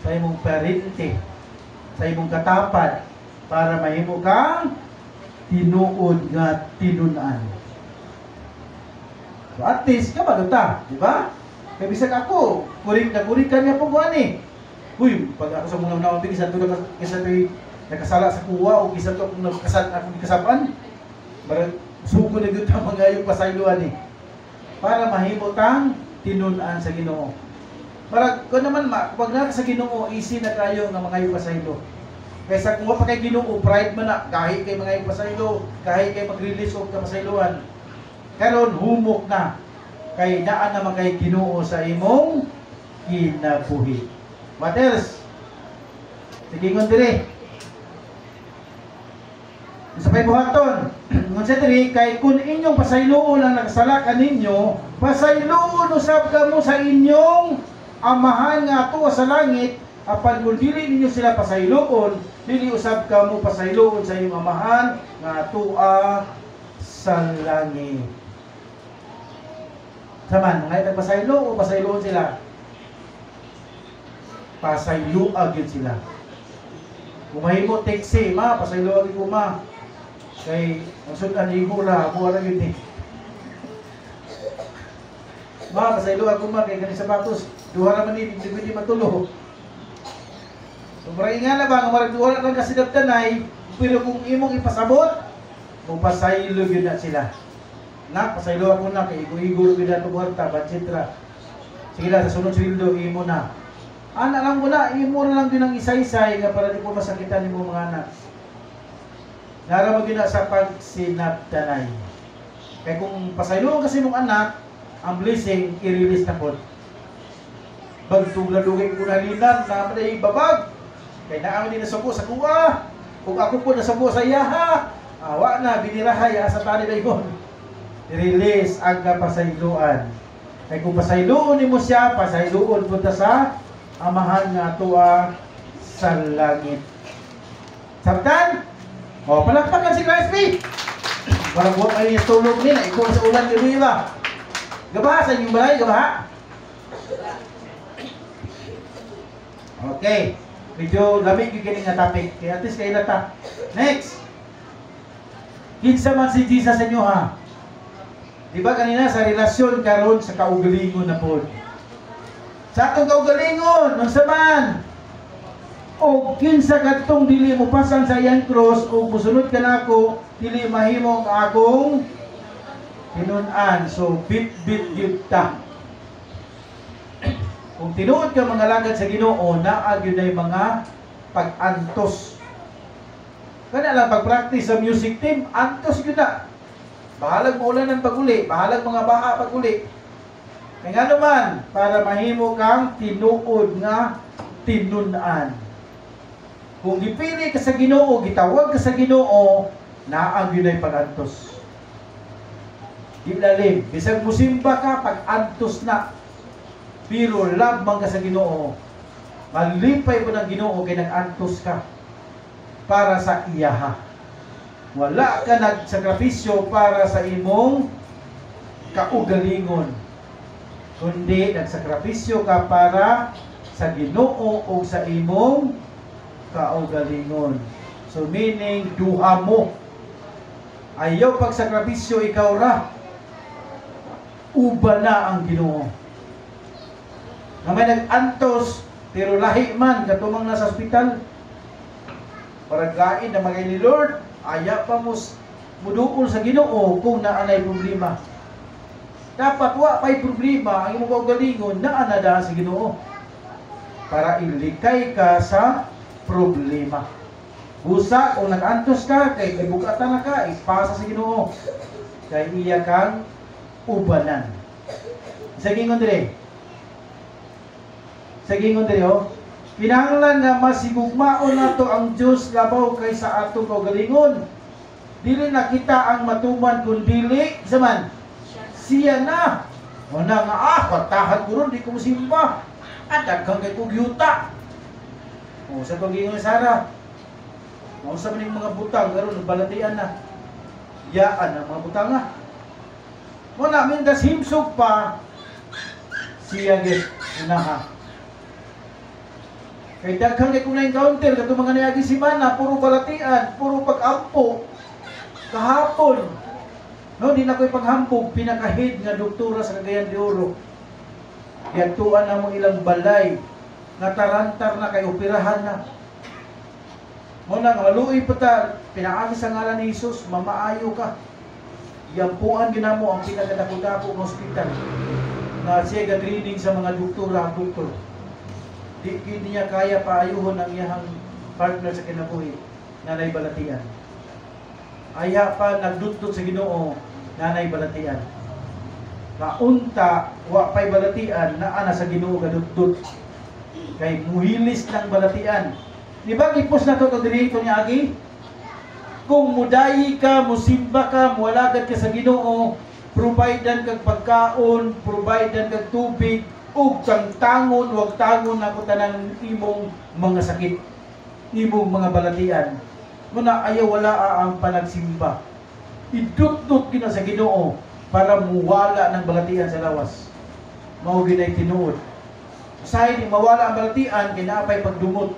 sa imong parente, sa imong katapat, para mahimo kang tinuod nga tinunan. So at least, kabalo ta, di ba? Kaya bisag ako, kurik ka niya po ko ani. Uy, pag ako sa muna na mabigis, kisa to'y nakasala sa kuwa, o kisa to akong nagkasaban, barang sugo na dito ang mga yung pasayluan eh. Para mahimo kang tinunan sa Ginoo. Para kung naman pag na sa Ginoo, easy na kayo ng mga yung pasaylo. Kaysa kung pa kay Ginoo, pride man na, kahit kay mga yung pasaylo, kahit kay mag-release o kapasayluan. Karon humok na kay daan naman kay Ginoo sa imong kinabuhi. What else? Sige ngon dire. Sa pay buhaton, ngon sa dire kay kun inyong pasayloon ang nakasala kaninyo, pasayloon usab kamo sa inyong amahan nga tuwa sa langit, apan kung dili ninyo sila pasayloon, dili usab kamo pasayloon sa inyong amahan nga tuwa sa langit. Saman, mga nagpasaylo o pasayloon sila? Pasayloag yun sila. Kung mahimo teksi, ma, pasayloag yun ko, ma. Kay, ang sudan, higura, buwan na yun eh. Ma, pasayloag ko, ma, kay ganit sapatos, duha naman yun, hindi pwede matulo. So, maraming nga na ba, kung maraming duha na lang kasi daptanay, pero kung imong ipasabot, kung pasaylo yun na sila. Na, pasaylo ako na, kay igo-igo bida ito buharta, budget ra. Sige lang, sa sunod sweldo, imo na. Ana lang mo na, imo na lang din ang isa-isay, nga para di po masakitan ni mo mga anak. Nara mo gina sa pagsinabtanay. Kaya kung pasaylo kasi mong anak, ang blessing, i-release na po. Bagtugladugay ko na linan, na maday babag. Kaya naaman din nasuko sa kuwa. Kung ako po nasuko sa iyaha, awa na, binirahay, asa tani na yun. I-release ang kapasayloan. Kaya kung pasayloon mo siya, pasayloon punta sa amahan nga tuwa sa langit. Sabtan? O, palakpakan si Christ B. Walang buwan kayo yung tulog nila. Ikaw sa ulan nyo ba? Gabaha sa inyong balay, gabaha? Okay. Medyo lamig yung galing na topic. Kaya at least kayo nata. Next. Kinsa man si Jesus sa inyo ha? Diba kanina sa relasyon karon sa kaugalingon na po. Sa atong kaugalingon, nung saman, o kinsa katong dili mo pasan sa iyang cross, o musunod ka na ako, dili mahimong akong tinunan. So, bit-bit yun ta. Kung tinuod ka mga lagad sa Ginoo, naag yun ay mga pag-antos. Kana lang pag-practice sa music team, antos yun na. Bahalag maulan ng pag-uli, bahalag mga baha pag-uli. Kaya nga naman, para mahimo kang tinuod nga tinunan. Kung gipili ka sa Ginoo, gitawag ka sa Ginoo, naag yun ay pag-antos. Ilalim. Bisag musimba ka, pag-antos na. Pero love man ka sa Ginoo. Malipay mo ng Ginoo, kaya nag-antos ka. Para sa iyaha. Wala ka nagsakripisyo para sa imong kaugalingon. Kundi nagsakripisyo ka para sa Ginoo o sa imong kaugalingon. So meaning, duha mo. Ayaw pagsakripisyo ikaw ra. Uba na ang Ginoo. Na may nag-antos, pero lahi man, katumang nasa ospital, paraglain na magay ni Lord, aya pa mo muduol sa Ginoo kung naanay problema. Dapat wa pa'y problema, ang imong kaugalingon, naanada sa Ginoo. Para ilikay ka sa problema. Busa, kung nag-antos ka, kay bugatan na ka, ipasa sa Ginoo. Kay iya kang ubanan. Sa gingon dire. Sa gingon dire, oh. Kinahanglan nga masigugmaon nato ang Dios labaw kaysa atong kaugalingon. Dili na kita ang matuman kun dili zaman. Siya na. Wala nga katahan ko ron, di ko musimba. At daghang kay kog yuta. O sa pag-ingon Sara. Mo sa maning mga butang karon balatian na. Yaan ang mga butang nga. Mo namin das himsog pa siya git unaha. Kay daghang kay kung na-encounter kato mga niagi simana, puro balatian, puro pag-ampo. Kahapon, no, di na ko'y paghambog, pinakahid nga doktora sa Cagayan de Oro. Kaya tuwan na mo ilang balay, natarantar na kay operahan na. Mo na nga maluoy pa ta, pinaagi sa ngalan ni Jesus, mamaayo ka. Yampuan ginamo ang pinakadako-dako ng ospital na siya gag-reading sa mga doktora, doktor. Di niya kaya paayuhon ang iyang partner sa kinabuhi, nanay balatian. Aya pa nagdudtot sa Ginoo, nanay balatian. Kaunta, wa pa'y balatian, naa na sa Ginoo gadudtot. Kay muhilis ng balatian. Di ba gipos na to dirito niya agi? Kung mudayi ka, musimba ka, muwalagad ka sa Ginoo, providean kag pagkaon, providean kag tubig, ug kang tangon, wag tangon na tanang imong mga sakit, imong mga balatian. Muna ayaw wala ang panagsimba. Idut-dut kina sa Ginoo para muwala ng balatian sa lawas. Mao ginay tinuod. Usahay ni mawala ang balatian, kay naapay pagdumot,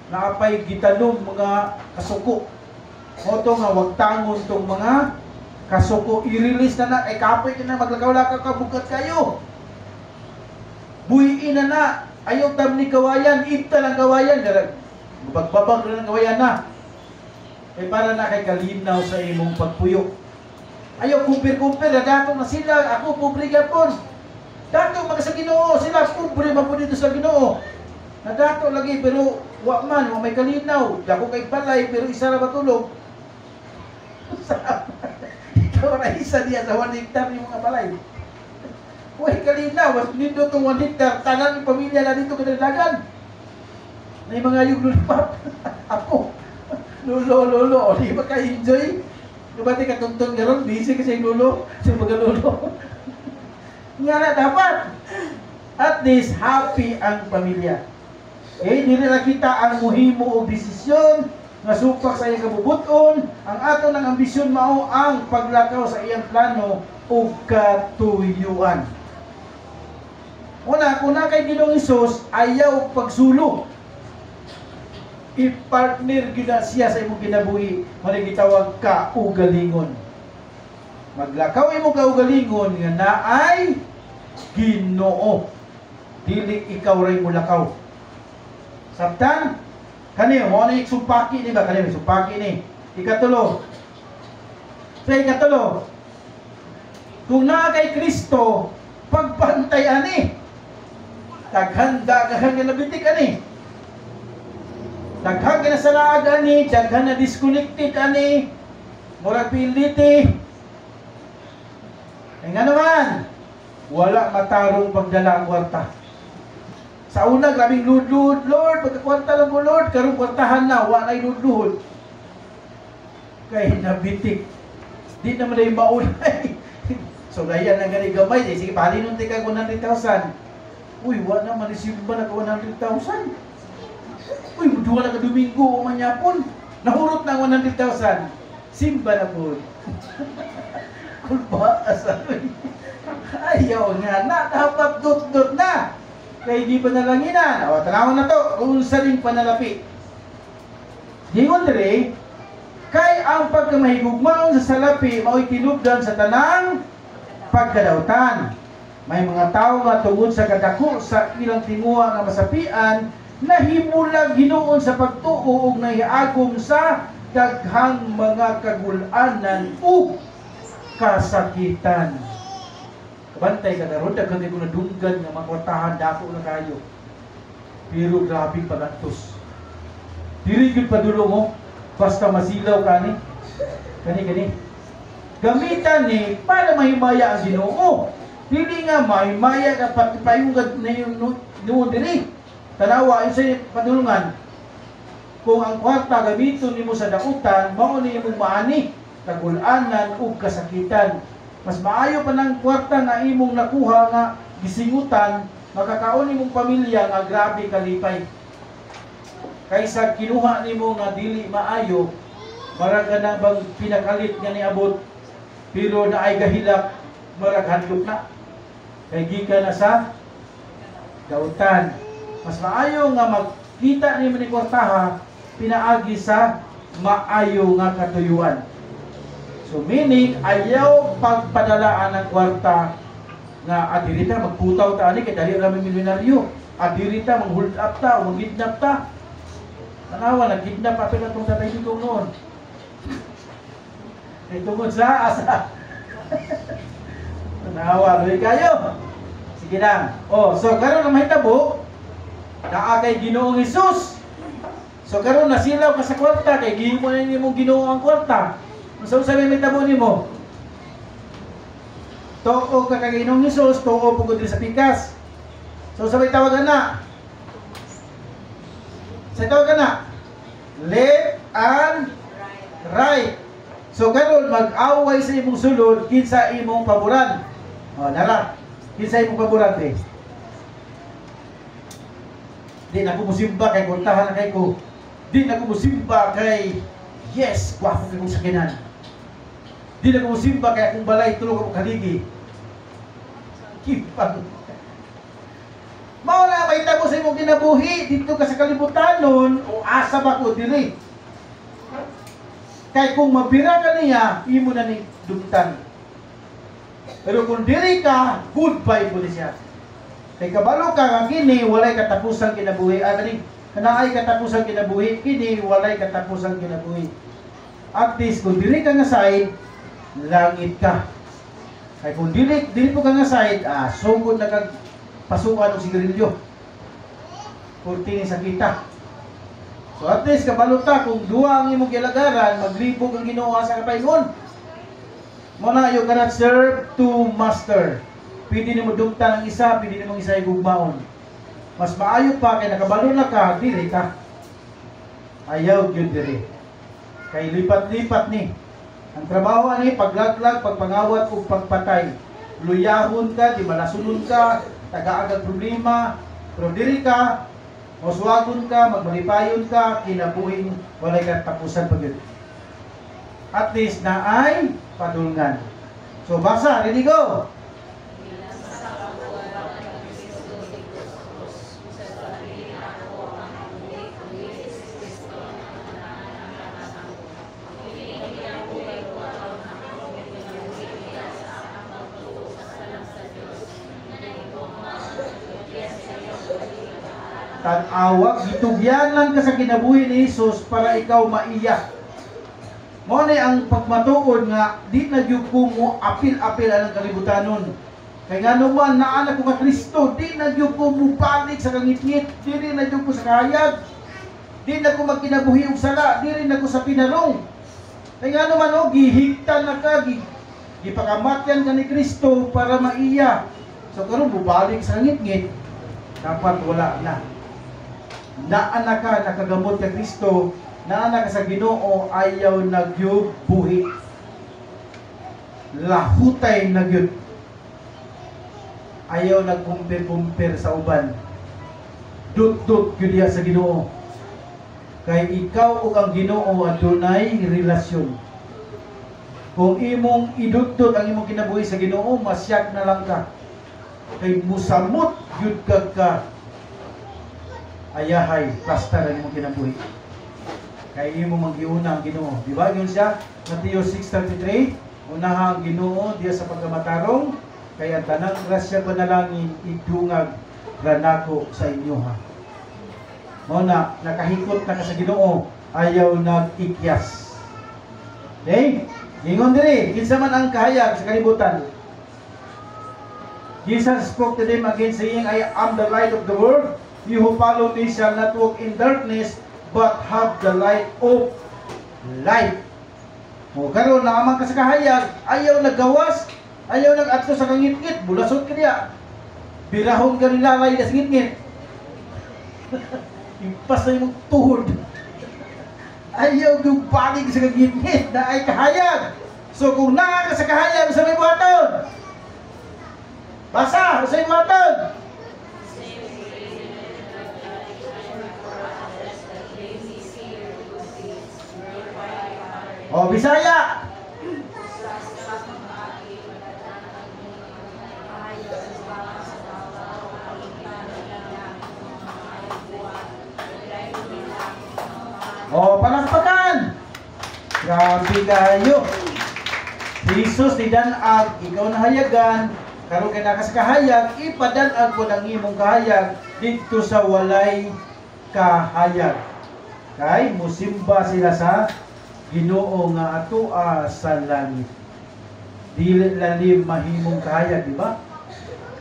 naapay gitanom mga kasuko. Moto nga wag tangon tong mga kasuko, i-release na na, ay kapoy ka na, maglakaw-lakaw ka, bukat kayo. Buhiin na, ayaw tam ni kawayan, ipta lang kawayan, bagbabag na ng kawayan na. Ay para na kay kalinaw sa imong pagpuyo. Ayaw kumpir-kumpir, dato na sila, ako pobre gapon. Dato mga sa Ginoo, sila pobre man po dito sa Ginoo. Nadato lagi, pero wa man, wa may kalinaw. Dako kay balay, pero isa na matulog. Ikaw na isa diya sa 1 hectare yung mga balay. Huwag kalinaw, mas dito itong 1 hectare, tanan yung pamilya na dito kadalagan. May mga yung lulipap. Ako, lolo, di ba ka-enjoy? Kabati ka tuntun garon, busy kasi yung lolo, sa mga lolo. Nga na, dapat. At least, happy ang pamilya. Dili na kita ang muhimo o desisyon nga supak sa iyang kabubuton, ang ato ng ambisyon mao ang paglakaw sa iyang plano o katuyuan. Una, kung na kay Ginoong Hesus, ayaw pagsulo. I-partner gina siya sa imong kinabuhi, maring gitawag ka ugalingon. Maglakaw imo ka ugalingon nga naay Ginoo. Dili ikaw ray mulakaw. Sabtan? Kani, mo na sumpaki ni ba? Kani, sumpaki ni. Ikatulo. Sa ikatulo, kung naa kay Kristo, pagpantay ani. Taghanda ka nga nabitik ani. Daghang kinasalaag ani, daghan na disconnected ani, murag piliti. Eh nga naman, wala matarong pagdala ang kwarta. Sa una, grabing lud-lud, Lord, pagkakwarta lang mo, Lord, karong kwartahan na, wala na'y lud-lud. Kaya nabitik. Di naman na yung maulay. So, gaya na gani gamay, sige, pahalin ka 100,000. Uy, wala naman, receive ba na 100,000? Uy, duwa na ka Domingo, umanyapon. Nahurot na 100,000. Simba na po. Kulba, asabi. Ayaw nga na, dapat dot-dot na. Kaya di pa nalanginan. O, tanawan na to, kung sa rin panalapi. Di ko dire, kay ang pagkamahigugmaon sa salapi, mao'y tinubdan sa tanang pagkadautan. May mga tao nga tungod sa kadako sa ilang tinguha nga masapian, nahimulag Ginoon sa pagtuo ug nahiagom sa daghang mga kagul-anan ug kasakitan. Kabantay ka karon, daghang ko nadunggan nga makwartahan dako na kayo. Pero grabe pagantos. Dili gyud padulo mo basta masilaw kani. Kani. Gamitan ni para mahimaya ang Ginoo. Dili nga mahimaya ka patipayungad na yung diri. Tanawa sa padulungan. Kung ang kwarta gamiton nimo sa dautan, mao ni imong maani, kagul-anan ug kasakitan. Mas maayo pa ng kwarta na imong nakuha nga gisingutan, makakaon imong pamilya nga grabe kalipay. Kaysa kinuha nimo nga dili maayo, marag ka na bang pinakalit nga niabot, pero naay gahilak, marag handok na. Kay gikan na sa dautan. Mas maayo nga magkita nimo ni kwartaha, pinaagi sa maayo nga katuyuan. So meaning, ayaw pagpadalaan ng kwarta nga adirita, magputaw ta ani, kay dali rami milyonaryo. Adirita, mag-hold up ta, o mag-kidnap ta. Tanawa, nag-kidnap ato na itong tatay dito noon. Ay tungod sa asa. Tanawa, luwi kayo. Sige lang. O, so karon na mahitabo, naa kay Ginoong Hesus. So karon nasilaw ka sa kwarta, kay gihimo na nimong Ginoo ang kwarta. So sabi may tabo nimo. Tuo ka kay Ginoong Hesus, tuo pugod sa pikas. So sabay tawagan na. Sa tawagan na. Left and right. So karon mag-away sa imong sulod kinsa imong paboran. O nara. Kinsa imong paboran be? Di na ko musimba kay kuntahan na kay ko. Di na ko musimba kay yes, kwapo kay kong sakinan. Di na ko musimba kay akong balay tulog akong kaligi. Kipang. Mao na may tabo sa imong kinabuhi dito ka sa kalibutanon o asa ba ko dili. Kay kung mabira ka niya, imo na ni dumtan. Pero kung dili ka, goodbye po siya. Kay kabalo ka nga kini walay katapusan kinabuhi. Kani kanaay katapusan kinabuhi, kini walay katapusan kinabuhi. At least kung dili ka nga side, langit ka. Kay kung dili po ka nga side, sugod na kag pasukan og sigarilyo. Kurti ni sakita. So at least kabalo ta kung duwa ang imong gilagaran, maglibog ang Ginoo sa kapaingon. Mo na you cannot serve two master. Pwede nimo dumtan ang isa, pwede nimo isa igugmaon. Mas maayo pa kay nakabalo na ka, dili ka. Ayaw gyud diri. Kay lipat-lipat ni. Ang trabaho ani paglaglag, pagpangawat ug pagpatay. Luyahon ka, di malasunod ka, tagaagag problema, pero diri ka, moswagon ka, magmalipayon ka, kinabuhing walay katapusan pagyud. At least na ay padulngan. So basa, ready go. Tag-awag, gitugyanan ka sa kinabuhi ni Jesus para ikaw maiyak. Mo ni ang pagmatuod nga di na gyud ko mo apil-apil ang kalibutanon. Kay ngano man naa na ko ka Kristo, di na gyud ko mo balik sa kangit-ngit, dili na gyud ko sa kahayag. Di na ko magkinabuhi og sala, di rin ako sa pinarong. Kaya nga naman o, gihigtan na ka, gipakamatyan ka ni Kristo para maiya. So karon bubalik sa ngit-ngit, dapat wala na. Naana ka, nakagamot ka Kristo, naana ka sa Ginoo, ayaw nagyug buhi. Lahutay nagyud. Ayaw nagkumpir-kumpir sa uban. Dut-dut gyud diha sa Ginoo. Kay ikaw ug ang Ginoo adunay relasyon. Kung imong idut-dut ang imong kinabuhi sa Ginoo, masyak na lang ka. Kay musamot gyud ka ayahay basta ang imong kinabuhi. Kay imo magiuna ang Ginoo. Di ba yun siya? Mateo 6:33, unaha ang Ginoo diya sa pagkamatarong, kay ang tanang grasya panalangin idungag ranako sa inyo ha. Mao na nakahikot na ka sa Ginoo, ayaw nag-ikyas. Okay? Ingon diri, kinsa man ang kahayag sa kalibutan. Jesus spoke to them again saying, I am the light of the world. You who follow me shall not walk in darkness, but have the light of life. O karon naman ka sa kahayag, ayaw naggawas, ayaw nag-adto sa kangit-ngit, bulasot ka diya. Birahon ka nilalay na sa ngit-ngit. Impas na yung tuhod. Ayaw gubalig sa kangit-ngit na ay kahayag. So kung naa ka sa kahayag, sa may buhaton. Basa, sa may buhaton. O, Bisaya. O, palakpakan. Grabe kayo. Si Jesus ni danag, ikaw na hayagan, karon kay naka sa kahayag, ipadanag ko ng imong kahayag dito sa walay kahayag. Kay musimba sila sa Ginoo nga atoa sa langit. Dili lalim mahimong kahayag, di ba?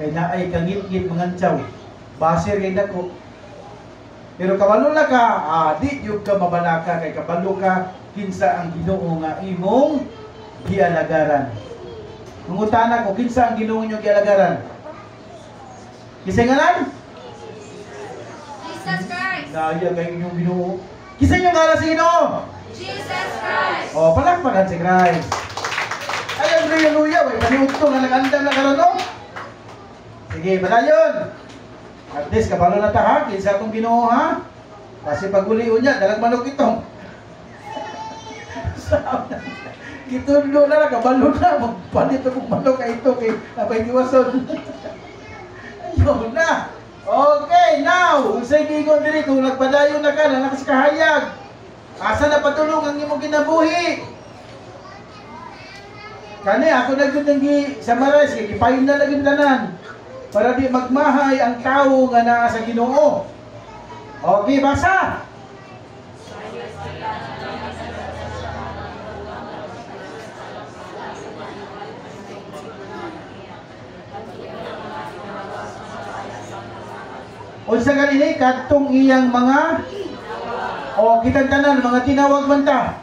Kay naay kangit-ngit mangantsaw. Basir kay dako. Pero kabalo na ka, di yung ka mabalaka, kay kabalo ka, kinsa ang Ginoo nga imong gialagaran. Mungutana ko, kinsa ang Ginoo nyo gialagaran? Kinsa ngalan? Jesus Christ. Daya kay inyong Ginoo. Kinsa nyo ngalan sa Ginoo? Jesus Christ. O, palakpakan si Christ. Ay, ang hallelujah, way, paniugto nga nag-andam na karon, no? Sige, padayon. At least, kabalo na ta, ha? Kinsa akong Ginoo, ha? Kasi pag-uliun niya, dalag manok itong. Gitundo na lang, kabalo na. Magpalit akong manok ka ito, kay napay diwason. Ayun na. Okay, now, usay gigon diri kung nagpadayon na ka, na nakasikahayag. Asa na patulong ang imong kinabuhi? Kani ako nagdudenggi sa marais kay gipayon na lagi tanan para di magmahay ang tao nga naa sa Ginoo. Okay, basa. Unsa ganini kadtong iyang mga kitang tanan mga tinawag man ta.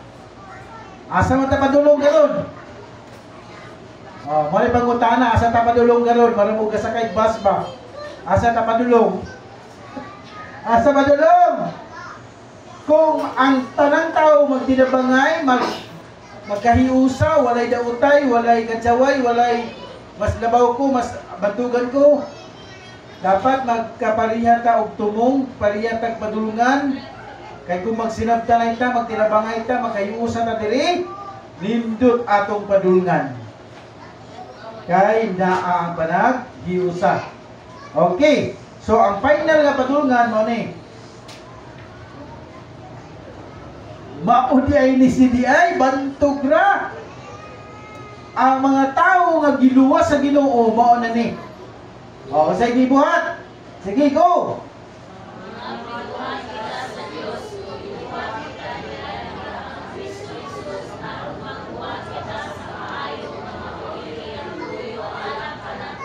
Asa man ta padulong karon? Mali pangutana, asa ta padulong karon? Para mo gasakay bus ba? Asa ta padulong? Asa padulong? Kung ang tanang tao magtinabangay, magkahiusa, walay dautay, walay katsaway, walay mas labaw ko, mas bantugan ko, dapat magkapariha ta og tumong, pariha tag padulungan. Kay kung magsinabtanay ta, magtinabangay ta, magkahiusa ta diri, nindot atong padulungan. Kay naa ang panaghiusa. Okay. So ang final nga padulungan mo ni maudi ay ni CDI bantog ra ang mga tao nga giluwas sa Ginoo mao na ni. Sige buhat. Sige go.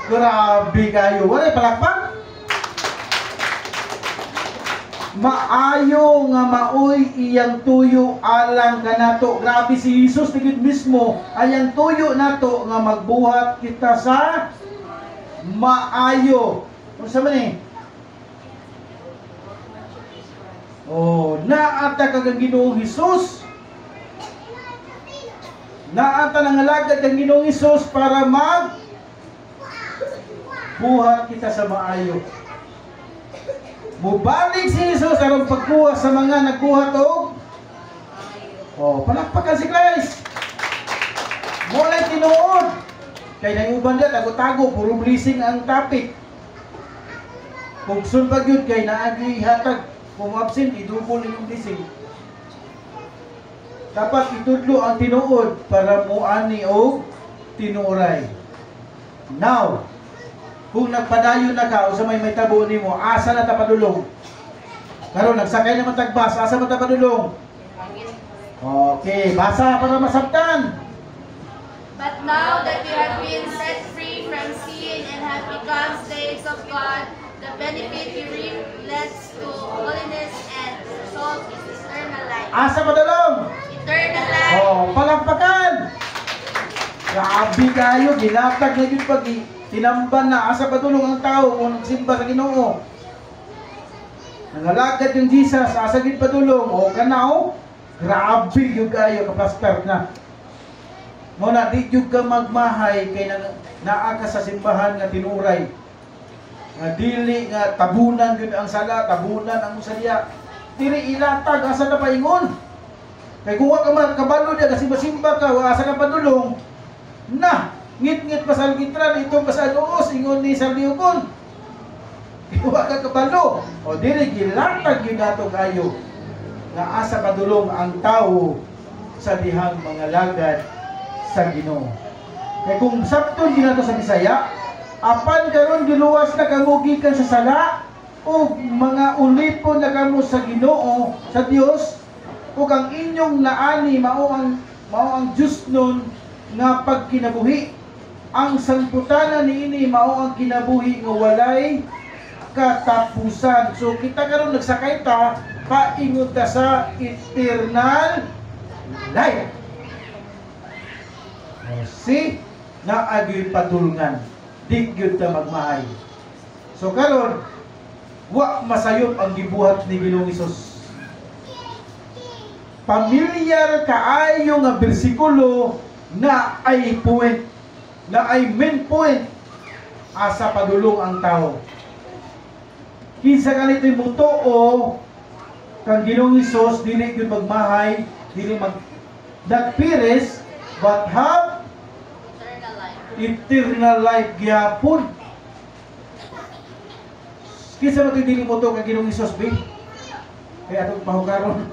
Grabe kayo. Wala palakpak. maayo nga maoy iyang tuyo alang kanato. Grabe si Jesus tigid mismo ayang tuyo nato nga magbuhat kita sa maayo. Unsa man ni? Oh, naata kag Ginoong Hesus. Naata nang alagad kang Ginoong Hesus para buhat kita sa maayo. Mubalik si Jesus aron pagkuha sa mga nagkuha og palakpakan si Christ. Mulay tinuod. Kay nayuban dia tago-tago puro blessing ang topic. Pugsun pag yun kay naagi hatag kung absent idubol yung blessing. Dapat itudlo ang tinuod para muani og tinuray. Now, kung nagpadayon na ka o sa may tabo nimo, asa na ta padulong? Karon nagsakay naman tagbas, asa man ta padulong? Okay, basa para masabtan. But now that you have been set free from sin and have become slaves of God, the benefit you reap leads to holiness and result is eternal life. Asa padulong? Eternal life. Palakpakan. Grabe kayo, ginatag na yun pag tinamban na asa padulong ang tao kung nagsimba sa Ginoo. Nangalagad yung Jesus, asa gid padulong. Kanaw, grabe yung kayo kapastar na. Mo na di jud ka magmahay kay naa ka sa simbahan nga tinuray. Nga dili nga tabunan gyud ang sala, tabunan ang musaliya. Dili ilatag asa na paingon. Kay kung wa ka kabalo dia kasi simba ka, asa ka padulong. Na ngit-ngit pa sa algitran, itong pasanuos, ingon ni Sarliukon. Iwa ka kabalo. O dili gilatag yun nato kayo. Nga asa padulong ang tao sa dihang mga lagad sa Ginoo. Kaya kung sabton ginato sa Bisaya, apan karon giluwas na kamugikan sa sala, o mga ulipon na kamo sa Ginoo, sa Dios, o ang inyong naani, mao ang Diyos nun, nga pagkinabuhi. Ang sangputanan niini mao ang kinabuhi nga walay katapusan. So kita karon nagsakay ta paingon ta sa eternal life. See, naagi padulngan. Di gyud ta magmahay. So karon wa masayop ang gibuhat ni Ginoong Hesus. Pamilyar kaayo nga bersikulo na ay point, na ay main point, asa padulong ang tao. Kinsa ganito'y mutuo kang Ginoong Hesus, dili gyud magmahay, dili nagpires, but have eternal life gyapon. Kinsa man dili mutuo kang Ginoong Hesus, bi? Kaya atong pahugaron.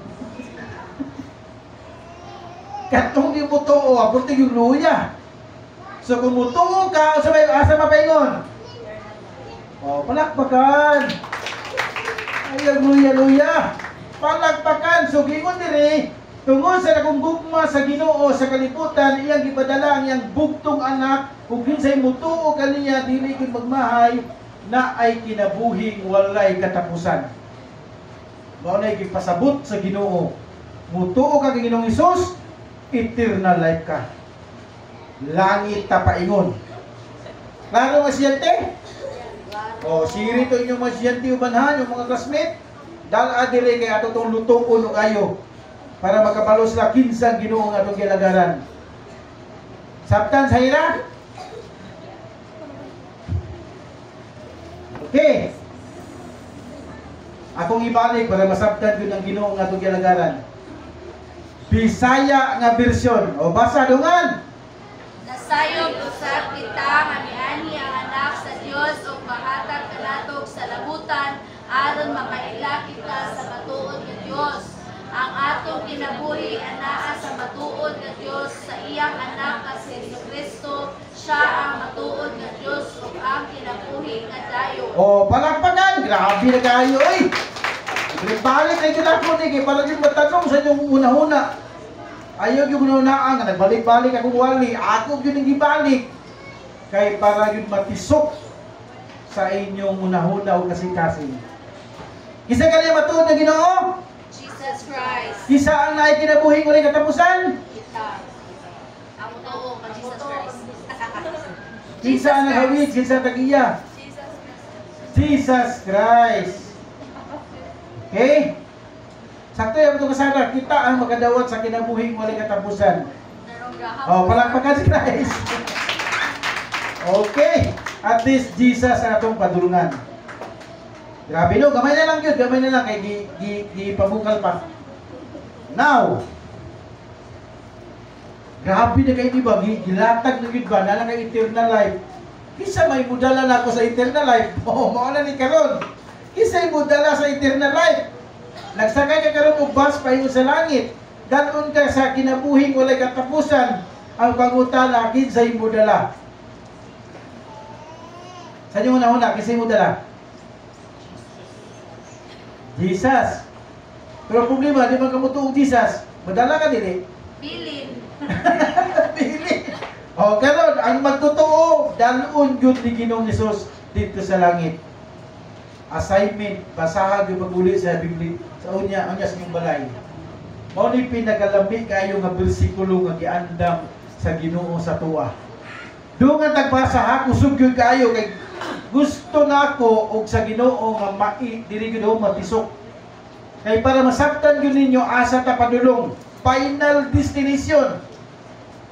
Katong di mutuo, aborti yung luya. So kung mutuo ka, asa mapaingon? Palakpakan. Ay, luya. Palakpakan. So gingon diri, tungod sa akong gugma sa Ginoo sa kalibutan, iyang gipadala ang iyang bugtong anak, kung kinsay mutuo kaniya, dili gyud magmahay, na ay kinabuhing walay katapusan. Mao nay gipasabot sa Ginoo. Mutuo ka kay Ginoong Hesus, eternal life ka. Langit ta paingon. Klaro masyente? Siri to inyong masyente ubanhan, yung mga classmate. Dala dire kay ato tong lutuon o kayo para makabalo sila kinsang Ginoo nga atong gilagaran. Sabtan sa ira? Okay. Akong ibalik para masabtan yun ang Ginoo nga atong gilagaran. Bisaya nga bersyon. Basa dungan. Nasayop usab kita nga miani ang anak sa Dios ug mahatag kanatog sa labutan aron makaila kita sa matuod nga Dios. Ang atong kinabuhi anaa sa matuod nga Dios sa iyang anak nga si Jesucristo. Siya ang matuod nga Dios ug ang kinabuhi nga dayon. Palakpakan. Grabe na kayo oy. Balik ay kita ko ni kay palagi matanong sa inyong una-una. Ayaw yung unaan nga nagbalik-balik akong wali. Ako yun ang gibalik. Kay para yun matisok sa inyong una-una o kasi-kasi. Kisa kaniya matuod na Ginoo? Jesus Christ. Kisa ang naay kinabuhi walay katapusan? Kita. Amo too ka Jesus Christ. Kisa ang nagawid, kisa tagiya? Jesus Christ. Jesus Christ. Okay? Sakto yung ito kasana, kita ang makadawat sa kinabuhing walay katapusan. Oh, palakpakan si Christ. Okay. At least Jesus ang atong padulungan. Grabe no, gamay na lang yun, gamay na lang kay pabukal pa. Now, grabe na kayo diba, gilatag na yun ba, nalang kay eternal life. Kisa may mudala na ako sa eternal life. Oh, mauna ni karon. Kisa may mudala sa eternal life. Nagsakay ka karon og bus paingon sa langit. Danon ka sa kinabuhing walay katapusan. Ang pangutana kinsay mo dala. Sa inyo una-una, kinsay mo dala? Jesus. Pero ang problema, di man ka mutuog Jesus. Madala ka dili. Bilin. Dili. O karon ang magtotoo dalon gyud ni Ginoong Hesus dito sa langit. Assignment, basahan yung pag-uli sa Biblia sa unya sa inyong balay. Mao ni pinakalamig kayo nga bersikulo nga giandam sa Ginoo sa tuwa. Do nga tagbasa ha, kusog gyud kayo kay gusto nako og sa Ginoo nga diri gyud matisok. Kay para masabtan gyud ninyo asa ta padulong, final destination.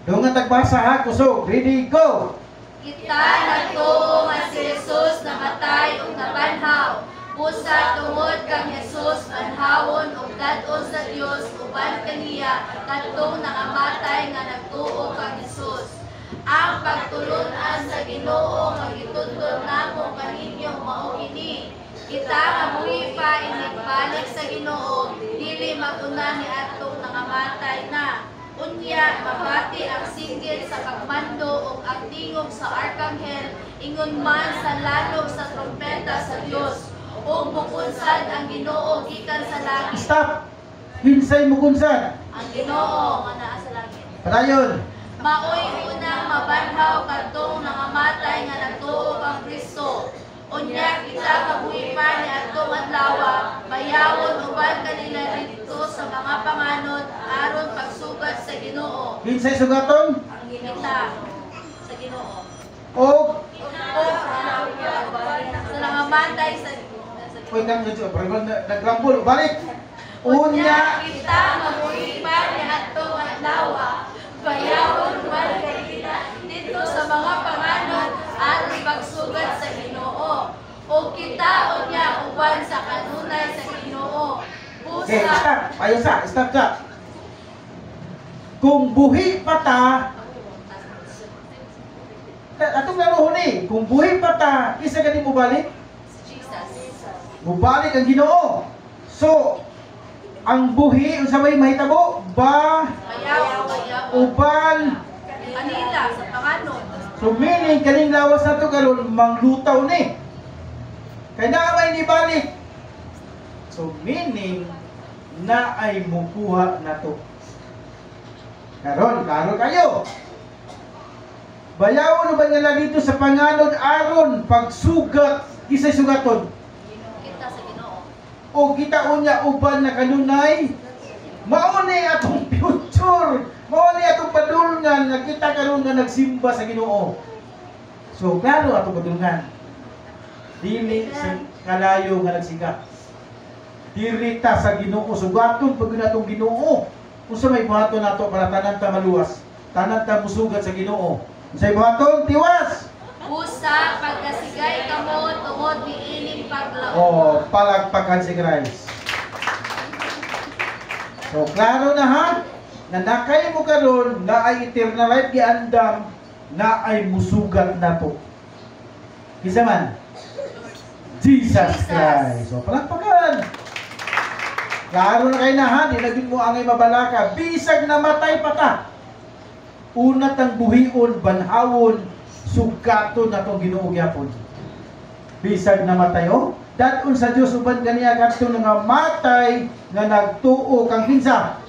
Do nga tagbasa ha, kusog, ready go. Kita nagtuo nga si Jesus namatay ug nabanhaw. Busa tungod kang Jesus banhawon ug dadon sa Dios uban kaniya kadtong nangamatay nga nagtuo kang Jesus. Ang pagtulunan sa Ginoo nga gitudlon namo kaninyong mao kini. Kita nga buhi pa inigbalik sa Ginoo dili maguna ni atong nangamatay na. Unya, mabati ang singgit sa pagmando o ang tingog sa arkanghel, ingon man sa lalog sa trompeta sa Dios, o mukunsad ang Ginoo gikan sa langit. Stop. Hinsay mo kunsan. Ang Ginoo nga naa sa langit. Padayon. Maoy unang mabanhaw kadtong nangamatay nga nagtuo kang Kristo. Unya kita kabuhi pa ni atong adlaw, bayawon uban kanila dito sa mga panganod aron pagsugat sa Ginoo. Hinsay sugaton? Ang kita sa Ginoo. O Sa nangamatay sa oy kang nagrambol balik. Unya kita mabuhi pa ni atong adlaw, bayawon uban kanila dito sa mga panganod aron pagsugat sa Ginoo. O kita unya uban sa kanunay sa Ginoo. okay, stop. Ayo sa, stop sa. Kung buhi pa ta, atong naruho ni, kung buhi pa ta, isa gani mo balik? Jesus. Mubalik ang Ginoo. So, ang buhi unsa may mahitabo ba Bayaw. uban. Manila sa panganod. So meaning kaning lawas na to karon manglutaw ni. Kay naa may nibalik. So meaning na ay mukuha na to. Karon kayo. Bayawon ba nga lagi dito sa panganod aron pagsugat kisay sugaton. Kita sa Ginoo. O kita unya uban na kanunay mao ni atong future, mao ni atong padulungan nga kita karon nga nagsimba sa Ginoo. So klaro atong padulungan dili sa kalayo nga nagsiga diri ta sa Ginoo, sugaton pag atong Ginoo unsa may buhaton nato para tanan ta maluwas, tanan ta musugat sa Ginoo. Unsay buhaton? Tiwas. Busa pagkasigay kamo tungod ni ining paglaom. Oh, palagpakan si Christ. So, klaro na ha? Na nakay mo karon na ay eternal life giandam na ay musugat na to. Kisa man? Jesus Christ. So, palagpakan. Klaro na kayo na ha? Di na gid mo angay mabalaka. Bisag namatay pa ta. Una tang buhion, banhawon, sugaton na itong Ginoo gyapon. Bisag namatay o. Dadun sa Dios uban kaniya kadto nga matay nga nagtuo kang kinsa.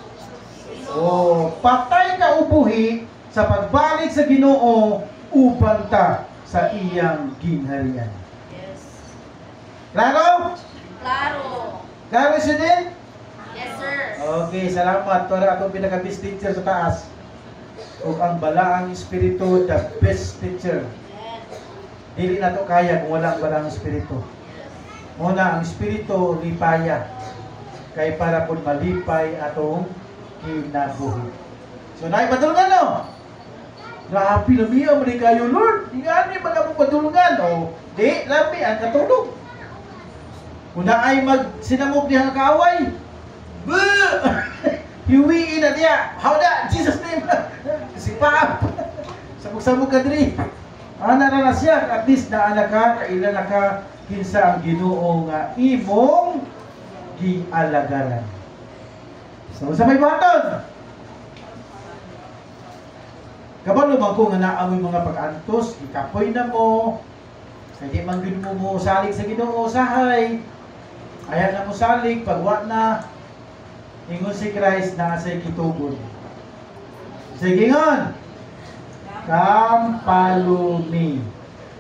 Oh, patay ka ubuhi sa pagbalik sa Ginoo uban ta sa iyang gingharian. Yes. Klaro? Klaro. Klaro siya din? Yes, sir. Okay, salamat. Para akong pinaka-best teacher sa taas. Ug ang balaang espiritu, the best teacher. Amen. Dili na to kaya kung wala ang balaang espiritu. Muna, ang espiritu lipaya. Kay para po malipay atong kinabuhi. So, naipatulungan no? Grabe na miya, mali kayo, Lord. Di nga ni mga mong patulungan. O, di, labi, ang katulog. Kung na ay magsinamog niya ang kaaway, hiwiin na niya. How na? Jesus name. Sipaap. Sabog-sabog ka diri. Ana na siya. At least na anak ka, kailan na ka, kinsa ang Ginoo nga imong gialagaran. So, sa may baton. Kabalo man ko nga naamoy mga pag-antos, ikapoy na mo. Kaya man gud mo salig sa Ginoo sahay. Ayan na mo salig pagwa na ingon si Christ na sa kitubod. Sige ngon. Kampalumi.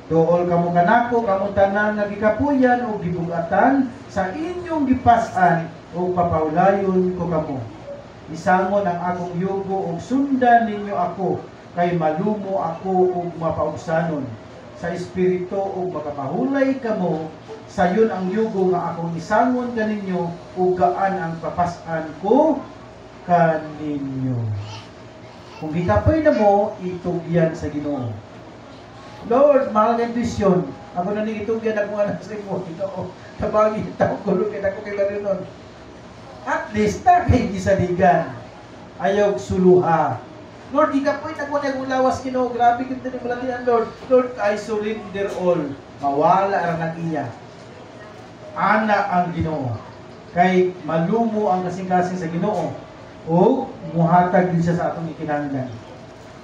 Dool kamo kanako kamo tanan nga gikapuyan o gibugatan sa inyong gipas-an o papaulayon ko kamo. Isangon ang akong yugo ug sundan ninyo ako kay malumo ako ug mapaubsanon sa espiritu ug makapahulay kamo sayon ang yugo nga akong isangon kaninyo ug gaan ang papas-an ko kaninyo. Kung gikapoy na mo, itugyan sa Ginoo. Lord, mahal ng intuition. Ako na ning itugyan akong anak sa imo. Ginoo, tabagi tao ko kay ako kay larinon. At least na kay gisaligan. Ayaw suluha. Lord, gikapoy na ko na lawas Ginoo. Grabe kita ni balatian, Lord. Lord, I surrender all. Mawala ra na iya. Ana ang Ginoo. Kay malumo ang kasing-kasing sa Ginoo. O muhatag din siya sa atong ikinahanglan.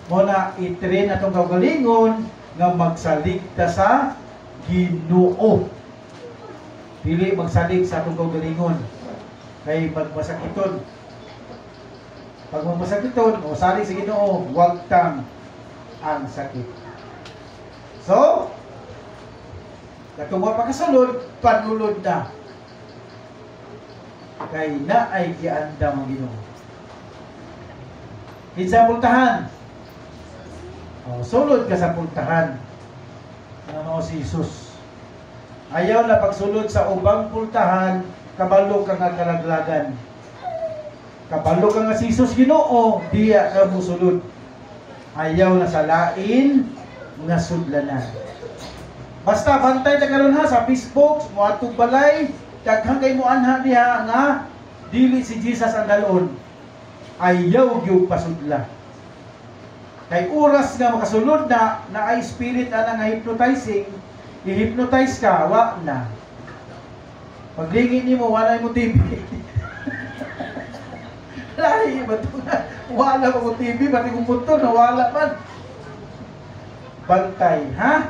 Muna i-train atong kaugalingon nga magsalig ta sa Ginoo. Dili magsalig sa atong kaugalingon kay magmasakiton. Pag magmasakiton o salig sa Ginoo, huwag tang ang sakit. So, katong wa pa kasulod, panulod na. Kay na ay giandam ang Ginoo. Kinsa pultahan? Sulod ka sa pultahan. Ano si Jesus? Ayaw na pagsulod sa ubang pultahan, kabalo ka nga kalaglagan. Kabalo ka nga si Jesus Ginoo, diya ka musulod. Ayaw na sa lain nga sudlanan. Basta bantay ta karon ha sa Facebook, mo atong balay, daghang kay mo anha diha nga dili si Jesus ang dalon. Ayaw gyud pasudla. Kay oras nga makasulod na ay spirit ana nga hypnotizing, i-hypnotize ka, wa na. Paglingi nimo wala mo TV. Lahi ba ito nga? Wala mo TV, pati kung punto, nawala man. Bantay, ha?